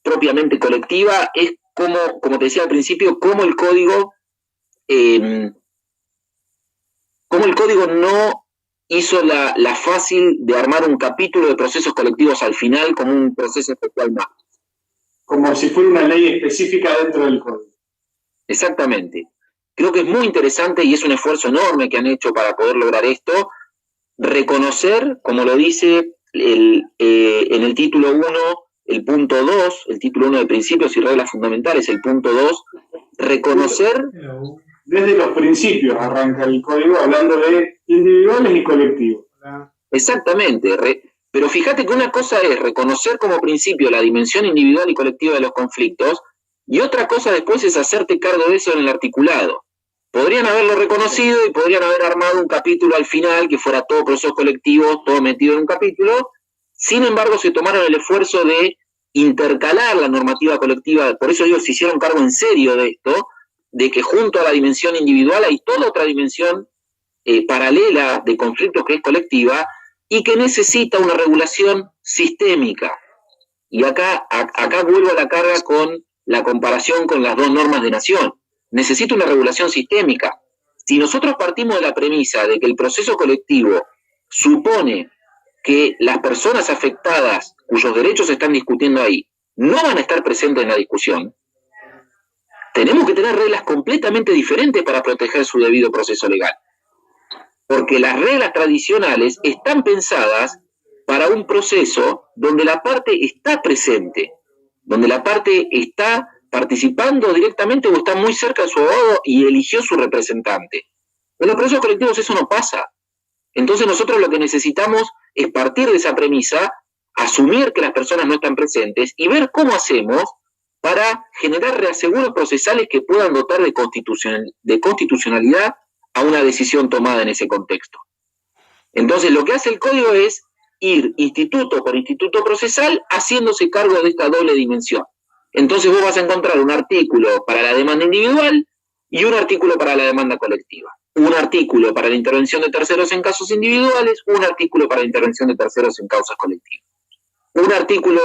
propiamente colectiva es como te decía al principio, cómo el código no hizo la fácil de armar un capítulo de procesos colectivos al final como un proceso efectual más. Como si fuera una ley específica dentro del código. Exactamente. Creo que es muy interesante y es un esfuerzo enorme que han hecho para poder lograr esto, reconocer, como lo dice en el título 1, el punto 2, el título 1 de principios y reglas fundamentales, el punto 2, reconocer... Desde los principios arranca el código hablando de individuales y colectivos. Exactamente, pero fíjate que una cosa es reconocer como principio la dimensión individual y colectiva de los conflictos, y otra cosa después es hacerte cargo de eso en el articulado. Podrían haberlo reconocido y podrían haber armado un capítulo al final que fuera todo procesos colectivos, todo metido en un capítulo. Sin embargo, se tomaron el esfuerzo de intercalar la normativa colectiva, por eso ellos se hicieron cargo en serio de esto, de que junto a la dimensión individual hay toda otra dimensión paralela de conflictos que es colectiva y que necesita una regulación sistémica. Y acá vuelvo a la carga con la comparación con las 2 normas de nación. Necesita una regulación sistémica. Si nosotros partimos de la premisa de que el proceso colectivo supone que las personas afectadas cuyos derechos se están discutiendo ahí no van a estar presentes en la discusión, tenemos que tener reglas completamente diferentes para proteger su debido proceso legal. Porque las reglas tradicionales están pensadas para un proceso donde la parte está presente, donde la parte está participando directamente o está muy cerca de su abogado y eligió su representante. En los procesos colectivos eso no pasa. Entonces nosotros lo que necesitamos es partir de esa premisa, asumir que las personas no están presentes y ver cómo hacemos para generar reaseguros procesales que puedan dotar de constitucionalidad a una decisión tomada en ese contexto. Entonces lo que hace el código es ir instituto por instituto procesal haciéndose cargo de esta doble dimensión. Entonces vos vas a encontrar un artículo para la demanda individual y un artículo para la demanda colectiva. Un artículo para la intervención de terceros en casos individuales, un artículo para la intervención de terceros en causas colectivas. Un artículo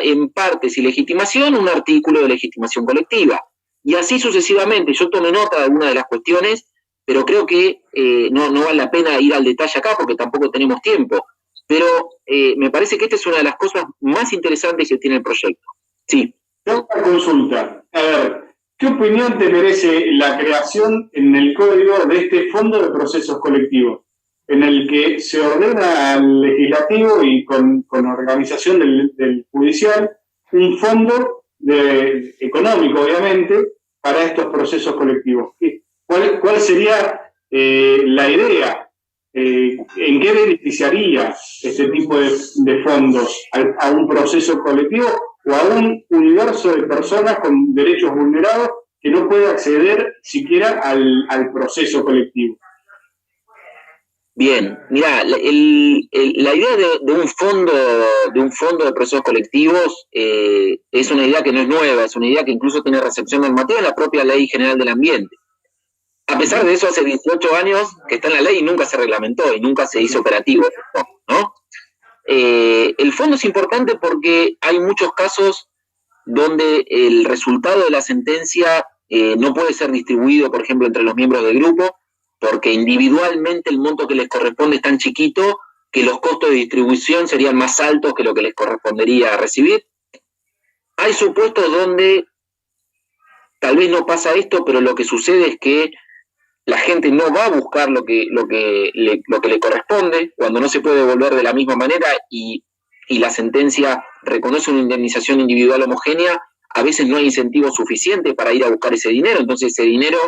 en partes y legitimación, un artículo de legitimación colectiva. Y así sucesivamente. Yo tomé nota de algunas de las cuestiones, pero creo que no vale la pena ir al detalle acá porque tampoco tenemos tiempo. Pero me parece que esta es una de las cosas más interesantes que tiene el proyecto. Sí. Tengo una consulta. A ver, ¿qué opinión te merece la creación en el código de este fondo de procesos colectivos, en el que se ordena al legislativo y con organización del judicial un fondo económico, obviamente, para estos procesos colectivos? ¿Cuál sería la idea? ¿En qué beneficiaría este tipo de fondos a un proceso colectivo o a un universo de personas con derechos vulnerados que no puede acceder siquiera al proceso colectivo? Bien, mirá, la idea de un fondo de procesos colectivos es una idea que no es nueva, es una idea que incluso tiene recepción normativa en la propia Ley General del Ambiente. A pesar de eso, hace 18 años que está en la ley y nunca se reglamentó y nunca se hizo operativo, ¿no? El fondo es importante porque hay muchos casos donde el resultado de la sentencia no puede ser distribuido, por ejemplo, entre los miembros del grupo, porque individualmente el monto que les corresponde es tan chiquito que los costos de distribución serían más altos que lo que les correspondería recibir. Hay supuestos donde tal vez no pasa esto, pero lo que sucede es que la gente no va a buscar lo que le corresponde, cuando no se puede devolver de la misma manera y la sentencia reconoce una indemnización individual homogénea, a veces no hay incentivo suficiente para ir a buscar ese dinero, entonces ese dinero,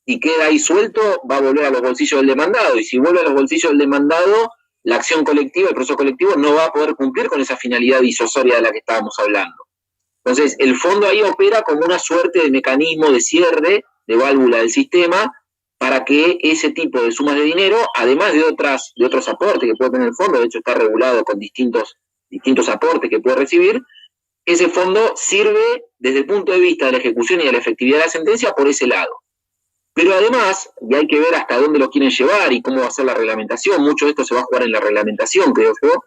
si queda ahí suelto, va a volver a los bolsillos del demandado, y si vuelve a los bolsillos del demandado, la acción colectiva, el proceso colectivo, no va a poder cumplir con esa finalidad disuasoria de la que estábamos hablando. Entonces, el fondo ahí opera como una suerte de mecanismo de cierre, de válvula del sistema, para que ese tipo de sumas de dinero, además de otros aportes que puede tener el fondo, de hecho está regulado con distintos aportes que puede recibir, ese fondo sirve desde el punto de vista de la ejecución y de la efectividad de la sentencia por ese lado. Pero además, y hay que ver hasta dónde lo quieren llevar y cómo va a ser la reglamentación, mucho de esto se va a jugar en la reglamentación, creo yo,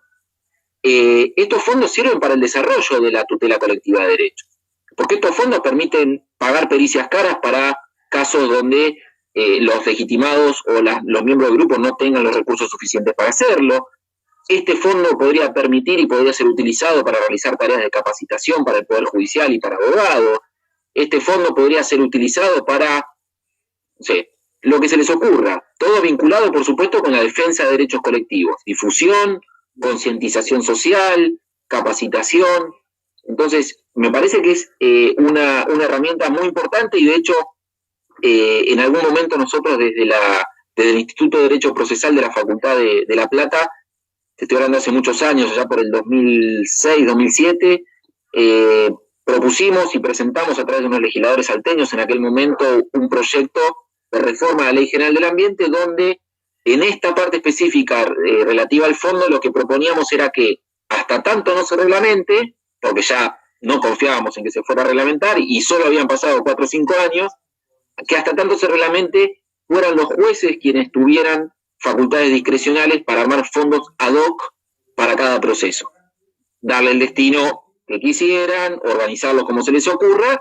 estos fondos sirven para el desarrollo de la tutela colectiva de derechos, porque estos fondos permiten pagar pericias caras para casos donde los legitimados o los miembros del grupo no tengan los recursos suficientes para hacerlo. Este fondo podría permitir y podría ser utilizado para realizar tareas de capacitación para el Poder Judicial y para abogados. Este fondo podría ser utilizado para, no sé, lo que se les ocurra, todo vinculado, por supuesto, con la defensa de derechos colectivos, difusión, concientización social, capacitación. Entonces, me parece que es una herramienta muy importante y, de hecho, en algún momento nosotros desde el Instituto de Derecho Procesal de la Facultad de La Plata, te estoy hablando hace muchos años, allá por el 2006, 2007, propusimos y presentamos a través de unos legisladores salteños en aquel momento un proyecto de reforma de la Ley General del Ambiente donde en esta parte específica relativa al fondo lo que proponíamos era que hasta tanto no se reglamente, porque ya no confiábamos en que se fuera a reglamentar y solo habían pasado 4 o 5 años, que hasta tanto se reglamente fueran los jueces quienes tuvieran facultades discrecionales para armar fondos ad hoc para cada proceso. Darle el destino que quisieran, organizarlo como se les ocurra,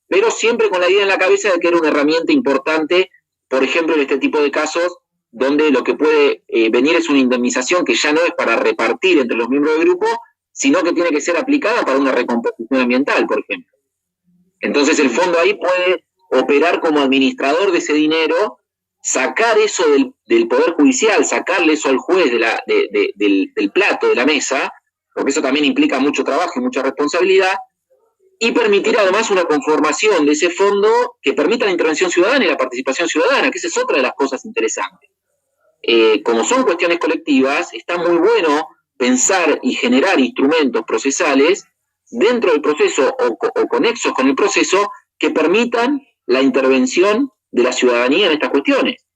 pero siempre con la idea en la cabeza de que era una herramienta importante, por ejemplo, en este tipo de casos, donde lo que puede venir es una indemnización que ya no es para repartir entre los miembros del grupo, sino que tiene que ser aplicada para una recomposición ambiental, por ejemplo. Entonces el fondo ahí puede operar como administrador de ese dinero, sacar eso del Poder Judicial, sacarle eso al juez del plato, de la mesa, porque eso también implica mucho trabajo y mucha responsabilidad, y permitir además una conformación de ese fondo que permita la intervención ciudadana y la participación ciudadana, que esa es otra de las cosas interesantes. Como son cuestiones colectivas, está muy bueno pensar y generar instrumentos procesales dentro del proceso o conexos con el proceso que permitan la intervención de la ciudadanía en estas cuestiones.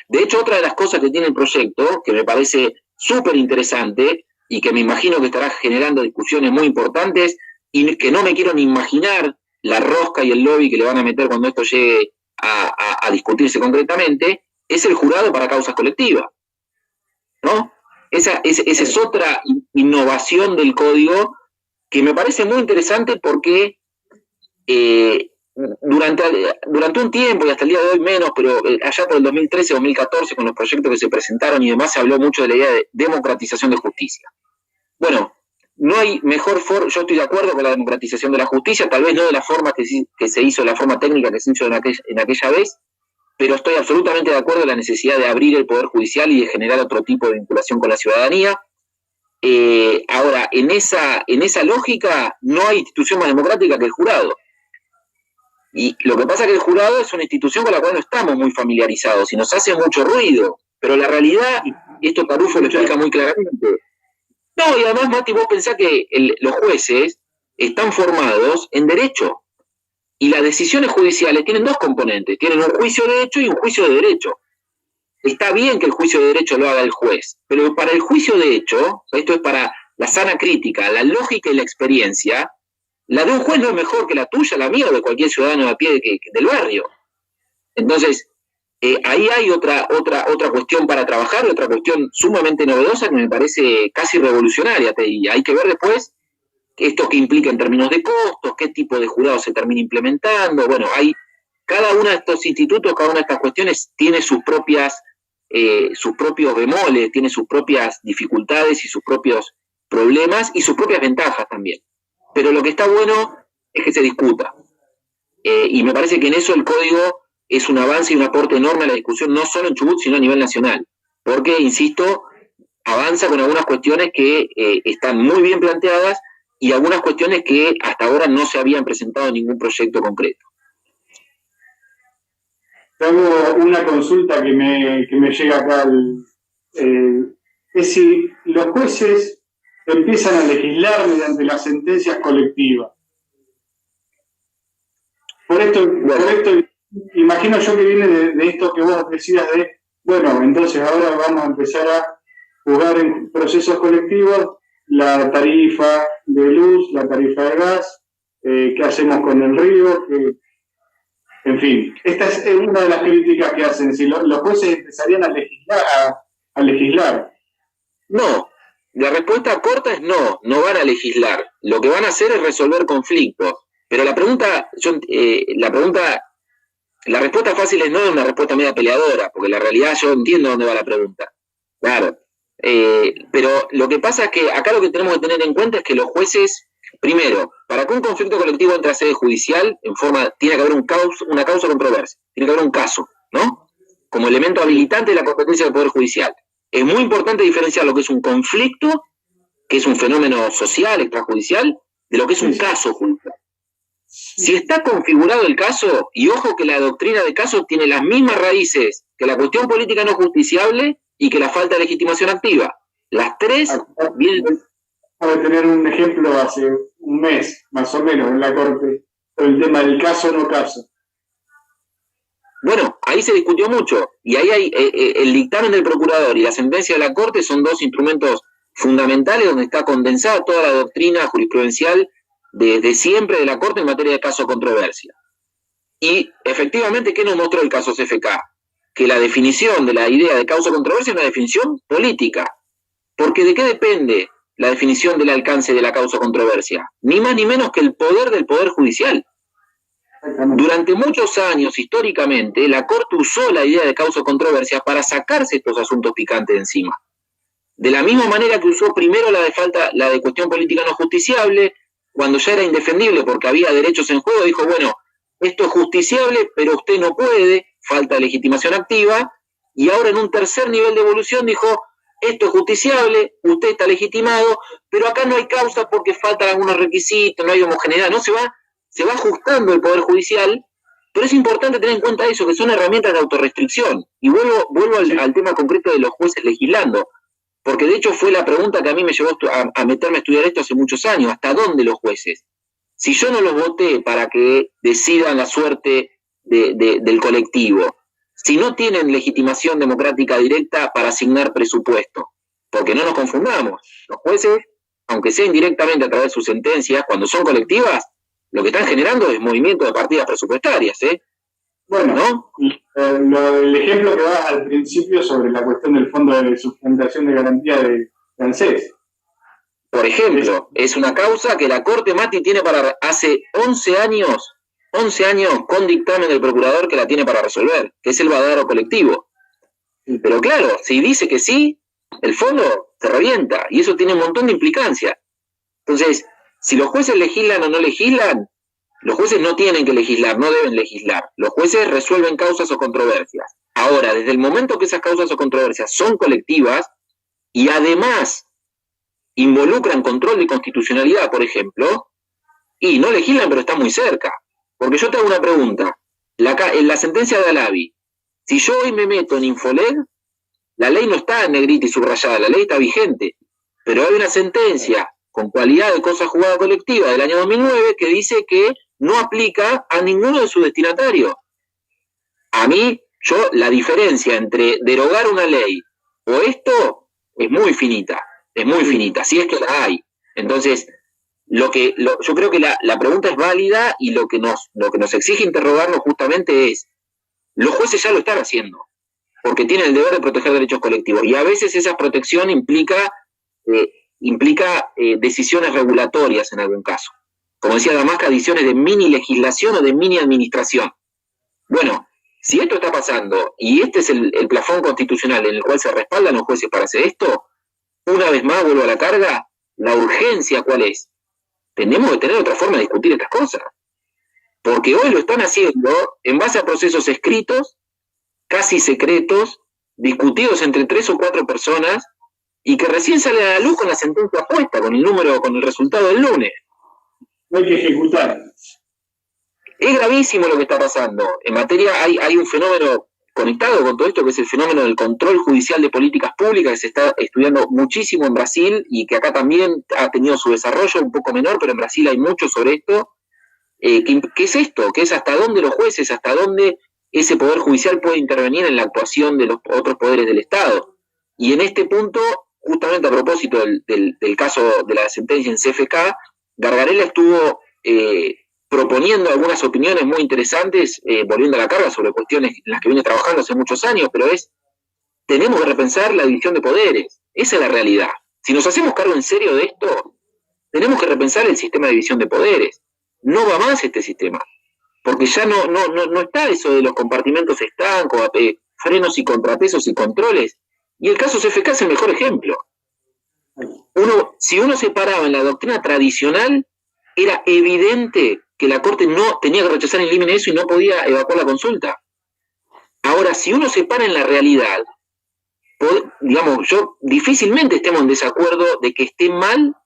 De hecho, otra de las cosas que tiene el proyecto, que me parece súper interesante y que me imagino que estará generando discusiones muy importantes y que no me quiero ni imaginar la rosca y el lobby que le van a meter cuando esto llegue a discutirse concretamente, es el jurado para causas colectivas, ¿no? Esa es otra innovación del código que me parece muy interesante porque durante un tiempo y hasta el día de hoy menos, pero allá por el 2013, 2014, con los proyectos que se presentaron y demás, se habló mucho de la idea de democratización de justicia. Bueno, no hay mejor forma, yo estoy de acuerdo con la democratización de la justicia, tal vez no de la forma que se hizo, la forma técnica que se hizo en aquella vez, pero estoy absolutamente de acuerdo en la necesidad de abrir el Poder Judicial y de generar otro tipo de vinculación con la ciudadanía. Ahora, en esa lógica no hay institución más democrática que el jurado. Y lo que pasa es que el jurado es una institución con la cual no estamos muy familiarizados y nos hace mucho ruido, pero la realidad, y esto Tarufo lo explica muy claramente, no, y además, Mati, vos pensás que los jueces están formados en derecho. Y las decisiones judiciales tienen dos componentes. Tienen un juicio de hecho y un juicio de derecho. Está bien que el juicio de derecho lo haga el juez, pero para el juicio de hecho, esto es para la sana crítica, la lógica y la experiencia, la de un juez no es mejor que la tuya, la mía o de cualquier ciudadano a pie del barrio. Entonces, ahí hay otra cuestión para trabajar, otra cuestión sumamente novedosa que me parece casi revolucionaria. Y hay que ver después esto que implica en términos de costos, qué tipo de jurado se termina implementando. Bueno, cada uno de estos institutos, cada una de estas cuestiones tiene sus propios bemoles, tiene sus propias dificultades y sus propios problemas y sus propias ventajas también. Pero lo que está bueno es que se discuta. Y me parece que en eso el código es un avance y un aporte enorme a la discusión, no solo en Chubut, sino a nivel nacional. Porque, insisto, avanza con algunas cuestiones que están muy bien planteadas y algunas cuestiones que hasta ahora no se habían presentado en ningún proyecto concreto. Tengo una consulta que me llega acá. Es si los jueces empiezan a legislar mediante las sentencias colectivas. Por esto imagino yo que viene de esto que vos decías de, bueno, entonces ahora vamos a empezar a juzgar en procesos colectivos la tarifa de luz, la tarifa de gas, qué hacemos con el río, En fin, esta es una de las críticas que hacen. Si los jueces empezarían a legislar. No, la respuesta corta es no, no van a legislar. Lo que van a hacer es resolver conflictos. Pero la respuesta fácil es no, es una respuesta media peleadora, porque la realidad yo entiendo dónde va la pregunta. Claro. Pero lo que pasa es que acá lo que tenemos que tener en cuenta es que los jueces, primero, para que un conflicto colectivo entre a sede judicial, tiene que haber una causa controversia, tiene que haber un caso, ¿no? Como elemento habilitante de la competencia del Poder Judicial. Es muy importante diferenciar lo que es un conflicto, que es un fenómeno social, extrajudicial, de lo que es un caso judicial. Si está configurado el caso, y ojo que la doctrina de caso tiene las mismas raíces que la cuestión política no justiciable y que la falta de legitimación activa. Las tres vienen... Acabo de tener un ejemplo hace un mes, más o menos, en la Corte, con el tema del caso o no caso. Bueno, ahí se discutió mucho, y ahí hay el dictamen del procurador y la sentencia de la Corte son dos instrumentos fundamentales donde está condensada toda la doctrina jurisprudencial de siempre de la Corte en materia de caso controversia. Y efectivamente, ¿qué nos mostró el caso CFK? Que la definición de la idea de causa controversia es una definición política. Porque ¿de qué depende la definición del alcance de la causa controversia? Ni más ni menos que el poder del Poder Judicial. Durante muchos años, históricamente, la Corte usó la idea de causa controversia para sacarse estos asuntos picantes de encima. De la misma manera que usó primero la de cuestión política no justiciable, cuando ya era indefendible porque había derechos en juego, dijo, bueno, esto es justiciable, pero usted no puede, falta de legitimación activa, y ahora en un tercer nivel de evolución dijo, esto es justiciable, usted está legitimado, pero acá no hay causa porque faltan algunos requisitos, no hay homogeneidad, no se va ajustando el Poder Judicial, pero es importante tener en cuenta eso, que son herramientas de autorrestricción. Y vuelvo al tema concreto de los jueces legislando, porque de hecho fue la pregunta que a mí me llevó a meterme a estudiar esto hace muchos años, ¿hasta dónde los jueces? Si yo no los voté para que decidan la suerte del colectivo, si no tienen legitimación democrática directa para asignar presupuesto, porque no nos confundamos, los jueces, aunque sea indirectamente a través de sus sentencias, cuando son colectivas, lo que están generando es movimiento de partidas presupuestarias, ¿eh? Bueno, ¿no? El ejemplo que das al principio sobre la cuestión del fondo de sustentación de garantía de ANSES. Por ejemplo, es una causa que la Corte Mati tiene para hace 11 años con dictamen del procurador que la tiene para resolver, que es el badaro colectivo. Pero claro, si dice que sí, el fondo se revienta y eso tiene un montón de implicancias. Entonces, si los jueces legislan o no legislan, los jueces no tienen que legislar, no deben legislar. Los jueces resuelven causas o controversias. Ahora, desde el momento que esas causas o controversias son colectivas y además involucran control de constitucionalidad, por ejemplo, y no legislan pero están muy cerca. Porque yo te hago una pregunta. En la sentencia de Alavi, si yo hoy me meto en Infoleg, la ley no está en negrita y subrayada, la ley está vigente. Pero hay una sentencia con cualidad de cosa jugada colectiva del año 2009 que dice que no aplica a ninguno de sus destinatarios. A mí, la diferencia entre derogar una ley o esto es muy finita, si es que la hay. Entonces, yo creo que la pregunta es válida y lo que nos exige interrogarnos justamente es, los jueces ya lo están haciendo, porque tienen el deber de proteger derechos colectivos, y a veces esa protección implica decisiones regulatorias en algún caso. Como decía Damasca, decisiones de mini legislación o de mini administración. Bueno, si esto está pasando y este es el plafón constitucional en el cual se respaldan los jueces para hacer esto, una vez más vuelvo a la carga, la urgencia ¿cuál es? Tenemos que tener otra forma de discutir estas cosas. Porque hoy lo están haciendo en base a procesos escritos, casi secretos, discutidos entre 3 o 4 personas, y que recién sale a la luz con la sentencia puesta, con el resultado del lunes. No hay que ejecutar. Es gravísimo lo que está pasando. En materia hay un fenómeno conectado con todo esto, que es el fenómeno del control judicial de políticas públicas, que se está estudiando muchísimo en Brasil y que acá también ha tenido su desarrollo un poco menor, pero en Brasil hay mucho sobre esto. ¿Qué es esto? ¿Qué es hasta dónde los jueces, hasta dónde ese poder judicial puede intervenir en la actuación de los otros poderes del Estado? Y en este punto, justamente a propósito del caso de la sentencia en CFK, Gargarella estuvo proponiendo algunas opiniones muy interesantes, volviendo a la carga sobre cuestiones en las que viene trabajando hace muchos años, pero tenemos que repensar la división de poderes. Esa es la realidad. Si nos hacemos cargo en serio de esto, tenemos que repensar el sistema de división de poderes. No va más este sistema, porque ya no está eso de los compartimentos estancos, frenos y contrapesos y controles. Y el caso CFK es el mejor ejemplo. Si uno se paraba en la doctrina tradicional, era evidente que la Corte no tenía que rechazar en límite eso y no podía evacuar la consulta. Ahora, si uno se para en la realidad, digamos, difícilmente estemos en desacuerdo de que esté mal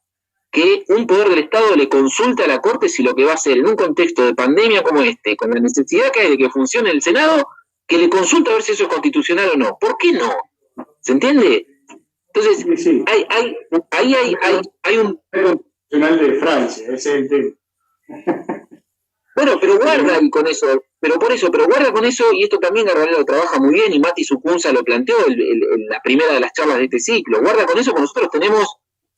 que un poder del Estado le consulte a la Corte si lo que va a hacer en un contexto de pandemia como este, con la necesidad que hay de que funcione el Senado, que le consulte a ver si eso es constitucional o no. ¿Por qué no? ¿Se entiende? Entonces, sí. hay un constitucional de Francia, ese es el tema. Bueno, pero guarda con eso, pero guarda con eso, y esto también Garralda lo trabaja muy bien, y Mati Sucunza lo planteó en la primera de las charlas de este ciclo. Guarda con eso, porque nosotros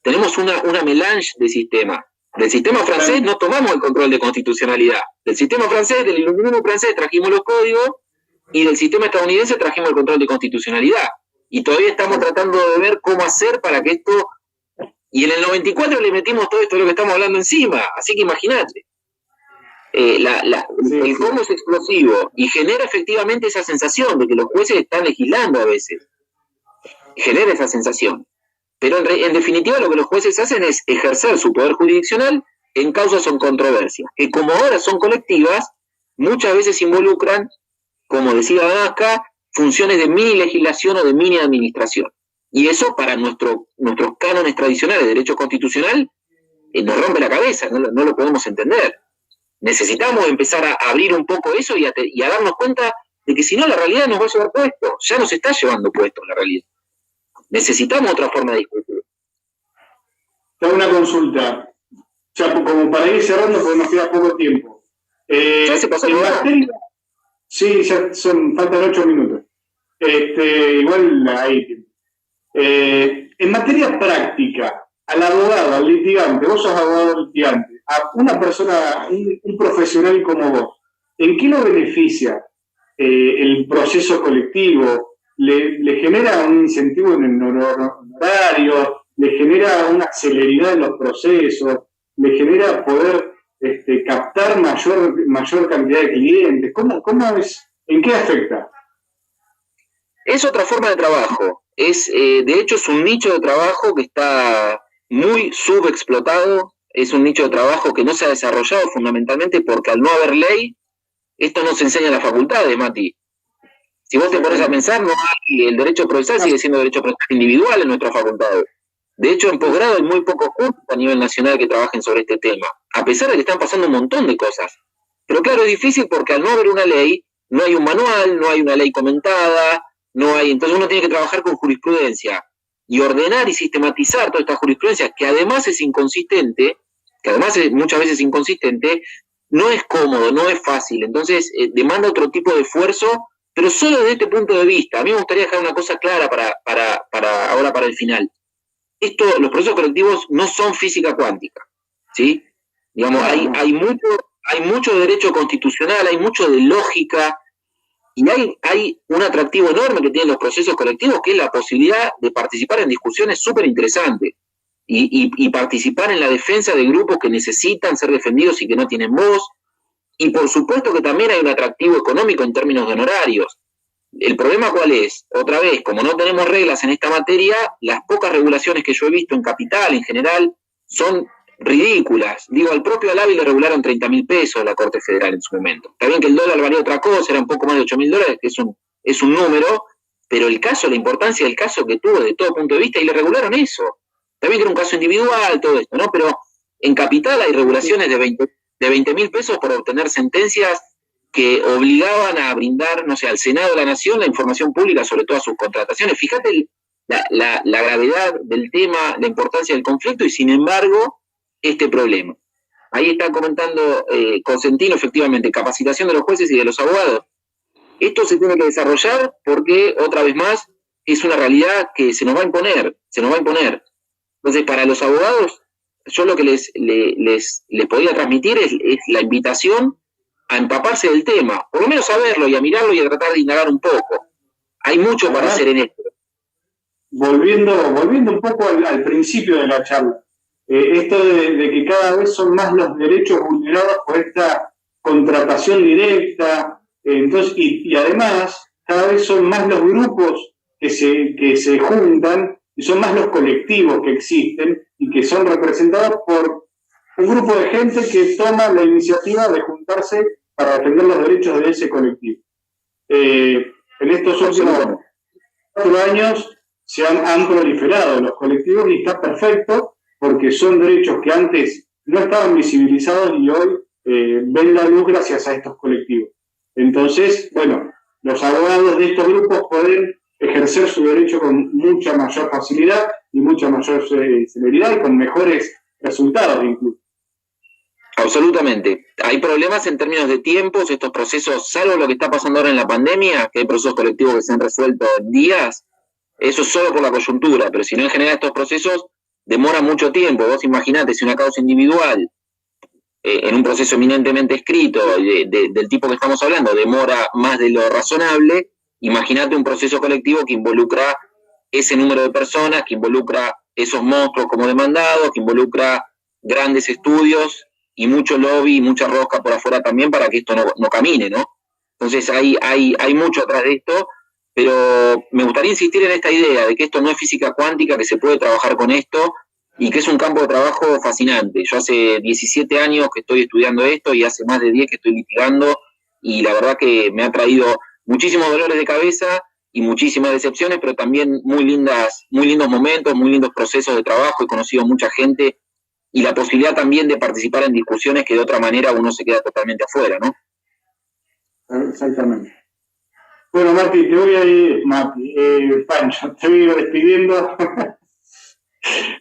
tenemos una melange de sistema. Del sistema francés no tomamos el control de constitucionalidad. Del sistema francés, del iluminismo francés, trajimos los códigos, y del sistema estadounidense trajimos el control de constitucionalidad. Y todavía estamos tratando de ver cómo hacer para que esto... Y en el 94 le metimos todo esto de lo que estamos hablando encima, así que imagínate. El cómo es explosivo y genera efectivamente esa sensación de que los jueces están legislando a veces. Genera esa sensación. Pero en definitiva lo que los jueces hacen es ejercer su poder jurisdiccional en causas o en controversias, que como ahora son colectivas, muchas veces involucran, como decía Damasca, funciones de mini legislación o de mini administración. Y eso para nuestros cánones tradicionales de derecho constitucional nos rompe la cabeza, no lo podemos entender. Necesitamos empezar a abrir un poco eso y a darnos cuenta de que si no la realidad nos va a llevar puesto, ya nos está llevando puesto la realidad. Necesitamos otra forma de discutir. Te hago una consulta, ya como para ir cerrando porque nos queda poco tiempo. ¿Ya se pasó materia, sí, ya faltan 8 minutos. Igual hay tiempo. En materia práctica, al abogado, al litigante, vos sos abogado litigante, a una persona, un profesional como vos, ¿en qué lo beneficia el proceso colectivo? ¿Le genera un incentivo en el horario? ¿Le genera una celeridad en los procesos? ¿Le genera poder captar mayor cantidad de clientes? ¿Cómo es? ¿En qué afecta? Es otra forma de trabajo. De hecho, es un nicho de trabajo que está muy subexplotado. Es un nicho de trabajo que no se ha desarrollado fundamentalmente porque al no haber ley, esto no se enseña en las facultades, Mati. Si vos te pones a pensar, no hay, el derecho procesal sigue siendo derecho procesal individual en nuestras facultades. De hecho, en posgrado hay muy pocos cursos a nivel nacional que trabajen sobre este tema, a pesar de que están pasando un montón de cosas. Pero claro, es difícil porque al no haber una ley, no hay un manual, no hay una ley comentada, no hay. Entonces uno tiene que trabajar con jurisprudencia y ordenar y sistematizar toda esta jurisprudencia, que además es inconsistente, muchas veces inconsistente, no es cómodo, no es fácil. Entonces demanda otro tipo de esfuerzo, pero solo desde este punto de vista. A mí me gustaría dejar una cosa clara para el final. Los procesos colectivos no son física cuántica, ¿sí? Digamos, hay mucho derecho constitucional, hay mucho de lógica, y hay un atractivo enorme que tienen los procesos colectivos, que es la posibilidad de participar en discusiones súper interesantes y participar en la defensa de grupos que necesitan ser defendidos y que no tienen voz. Y por supuesto que también hay un atractivo económico en términos de honorarios. ¿El problema cuál es? Otra vez, como no tenemos reglas en esta materia, las pocas regulaciones que yo he visto en Capital en general son ridículas. Digo, al propio Alavi le regularon 30.000 pesos a la Corte Federal en su momento. Está bien que el dólar valía otra cosa, era un poco más de $8.000, que es un número, pero la importancia del caso que tuvo de todo punto de vista, y le regularon eso. Está bien que era un caso individual, todo esto, ¿no? Pero en Capital hay regulaciones de 20.000 pesos por obtener sentencias que obligaban a brindar, no sé, al Senado de la Nación la información pública sobre todas sus contrataciones. Fíjate la gravedad del tema, la importancia del conflicto, y sin embargo, este problema. Ahí está comentando Cosentino, efectivamente, capacitación de los jueces y de los abogados. Esto se tiene que desarrollar porque, otra vez más, es una realidad que se nos va a imponer. Entonces, para los abogados, yo lo que les podía transmitir es la invitación a empaparse del tema, por lo menos a verlo y a mirarlo y a tratar de indagar un poco. Hay mucho para hacer en esto. Volviendo un poco al principio de la charla, esto de que cada vez son más los derechos vulnerados por esta contratación directa, entonces, y además cada vez son más los grupos que se juntan y son más los colectivos que existen y que son representados por un grupo de gente que toma la iniciativa de juntarse para defender los derechos de ese colectivo. En estos últimos 4 años han proliferado los colectivos y está perfecto porque son derechos que antes no estaban visibilizados y hoy ven la luz gracias a estos colectivos. Entonces, bueno, los abogados de estos grupos pueden ejercer su derecho con mucha mayor facilidad y mucha mayor celeridad y con mejores resultados incluso. Absolutamente. Hay problemas en términos de tiempos, estos procesos, salvo lo que está pasando ahora en la pandemia, que hay procesos colectivos que se han resuelto en días, eso es solo por la coyuntura, pero si no en general estos procesos demoran mucho tiempo. Vos imaginate, si una causa individual en un proceso eminentemente escrito del tipo que estamos hablando demora más de lo razonable, imagínate un proceso colectivo que involucra ese número de personas, que involucra esos monstruos como demandados, que involucra grandes estudios y mucho lobby y mucha rosca por afuera también para que esto no camine, ¿no? Entonces hay mucho atrás de esto, pero me gustaría insistir en esta idea de que esto no es física cuántica, que se puede trabajar con esto y que es un campo de trabajo fascinante. Yo hace 17 años que estoy estudiando esto y hace más de 10 que estoy litigando y la verdad que me ha traído muchísimos dolores de cabeza y muchísimas decepciones, pero también muy lindos momentos, muy lindos procesos de trabajo. He conocido mucha gente y la posibilidad también de participar en discusiones que de otra manera uno se queda totalmente afuera, ¿no? Exactamente. Bueno, Mati, te voy a ir, Pancho, te voy a ir despidiendo.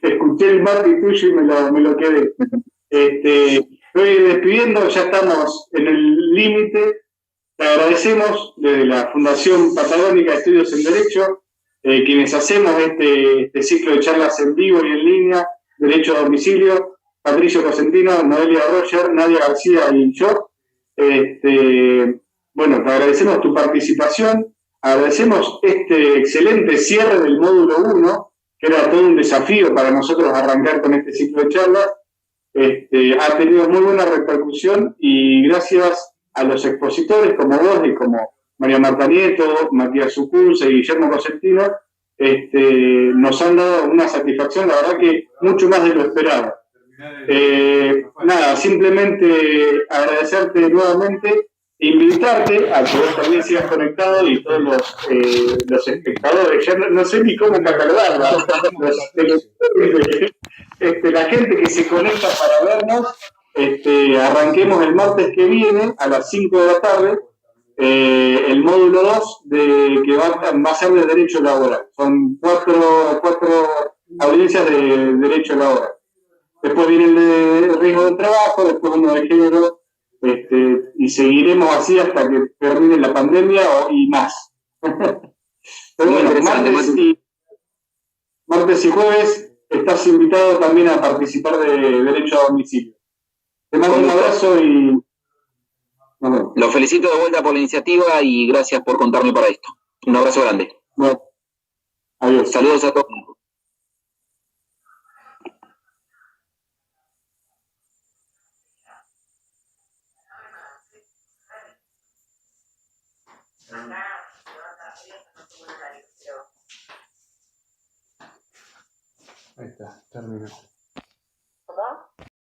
Escuché el Mati tuyo y me lo quedé. Te voy a ir despidiendo, ya estamos en el límite. Te agradecemos desde la Fundación Patagónica de Estudios en Derecho, quienes hacemos este ciclo de charlas en vivo y en línea, Derecho a Domicilio, Patricio Cosentino, Noelia Roger, Nadia García y yo. Bueno, te agradecemos tu participación, agradecemos este excelente cierre del módulo 1, que era todo un desafío para nosotros arrancar con este ciclo de charlas. Ha tenido muy buena repercusión y gracias a los expositores como vos y como María Marta Nieto, Matías Sucunce y Guillermo Cosentino, nos han dado una satisfacción, la verdad que mucho más de lo esperado. Nada, simplemente agradecerte nuevamente, invitarte a que vos también sigas conectado y todos los espectadores, ya no sé ni cómo catalogarla, la gente que se conecta para vernos, arranquemos el martes que viene a las 5 de la tarde el módulo 2 que va a ser de derecho laboral. Son cuatro audiencias de derecho laboral. Después viene el de riesgo del trabajo, después uno de género, y seguiremos así hasta que termine la pandemia y más. Pero bueno, martes y jueves estás invitado también a participar de Derecho a Domicilio. Te mando un abrazo y... Los felicito de vuelta por la iniciativa y gracias por contarme para esto. Un abrazo grande. Bueno, adiós. Saludos a todos. Ahí está, terminó.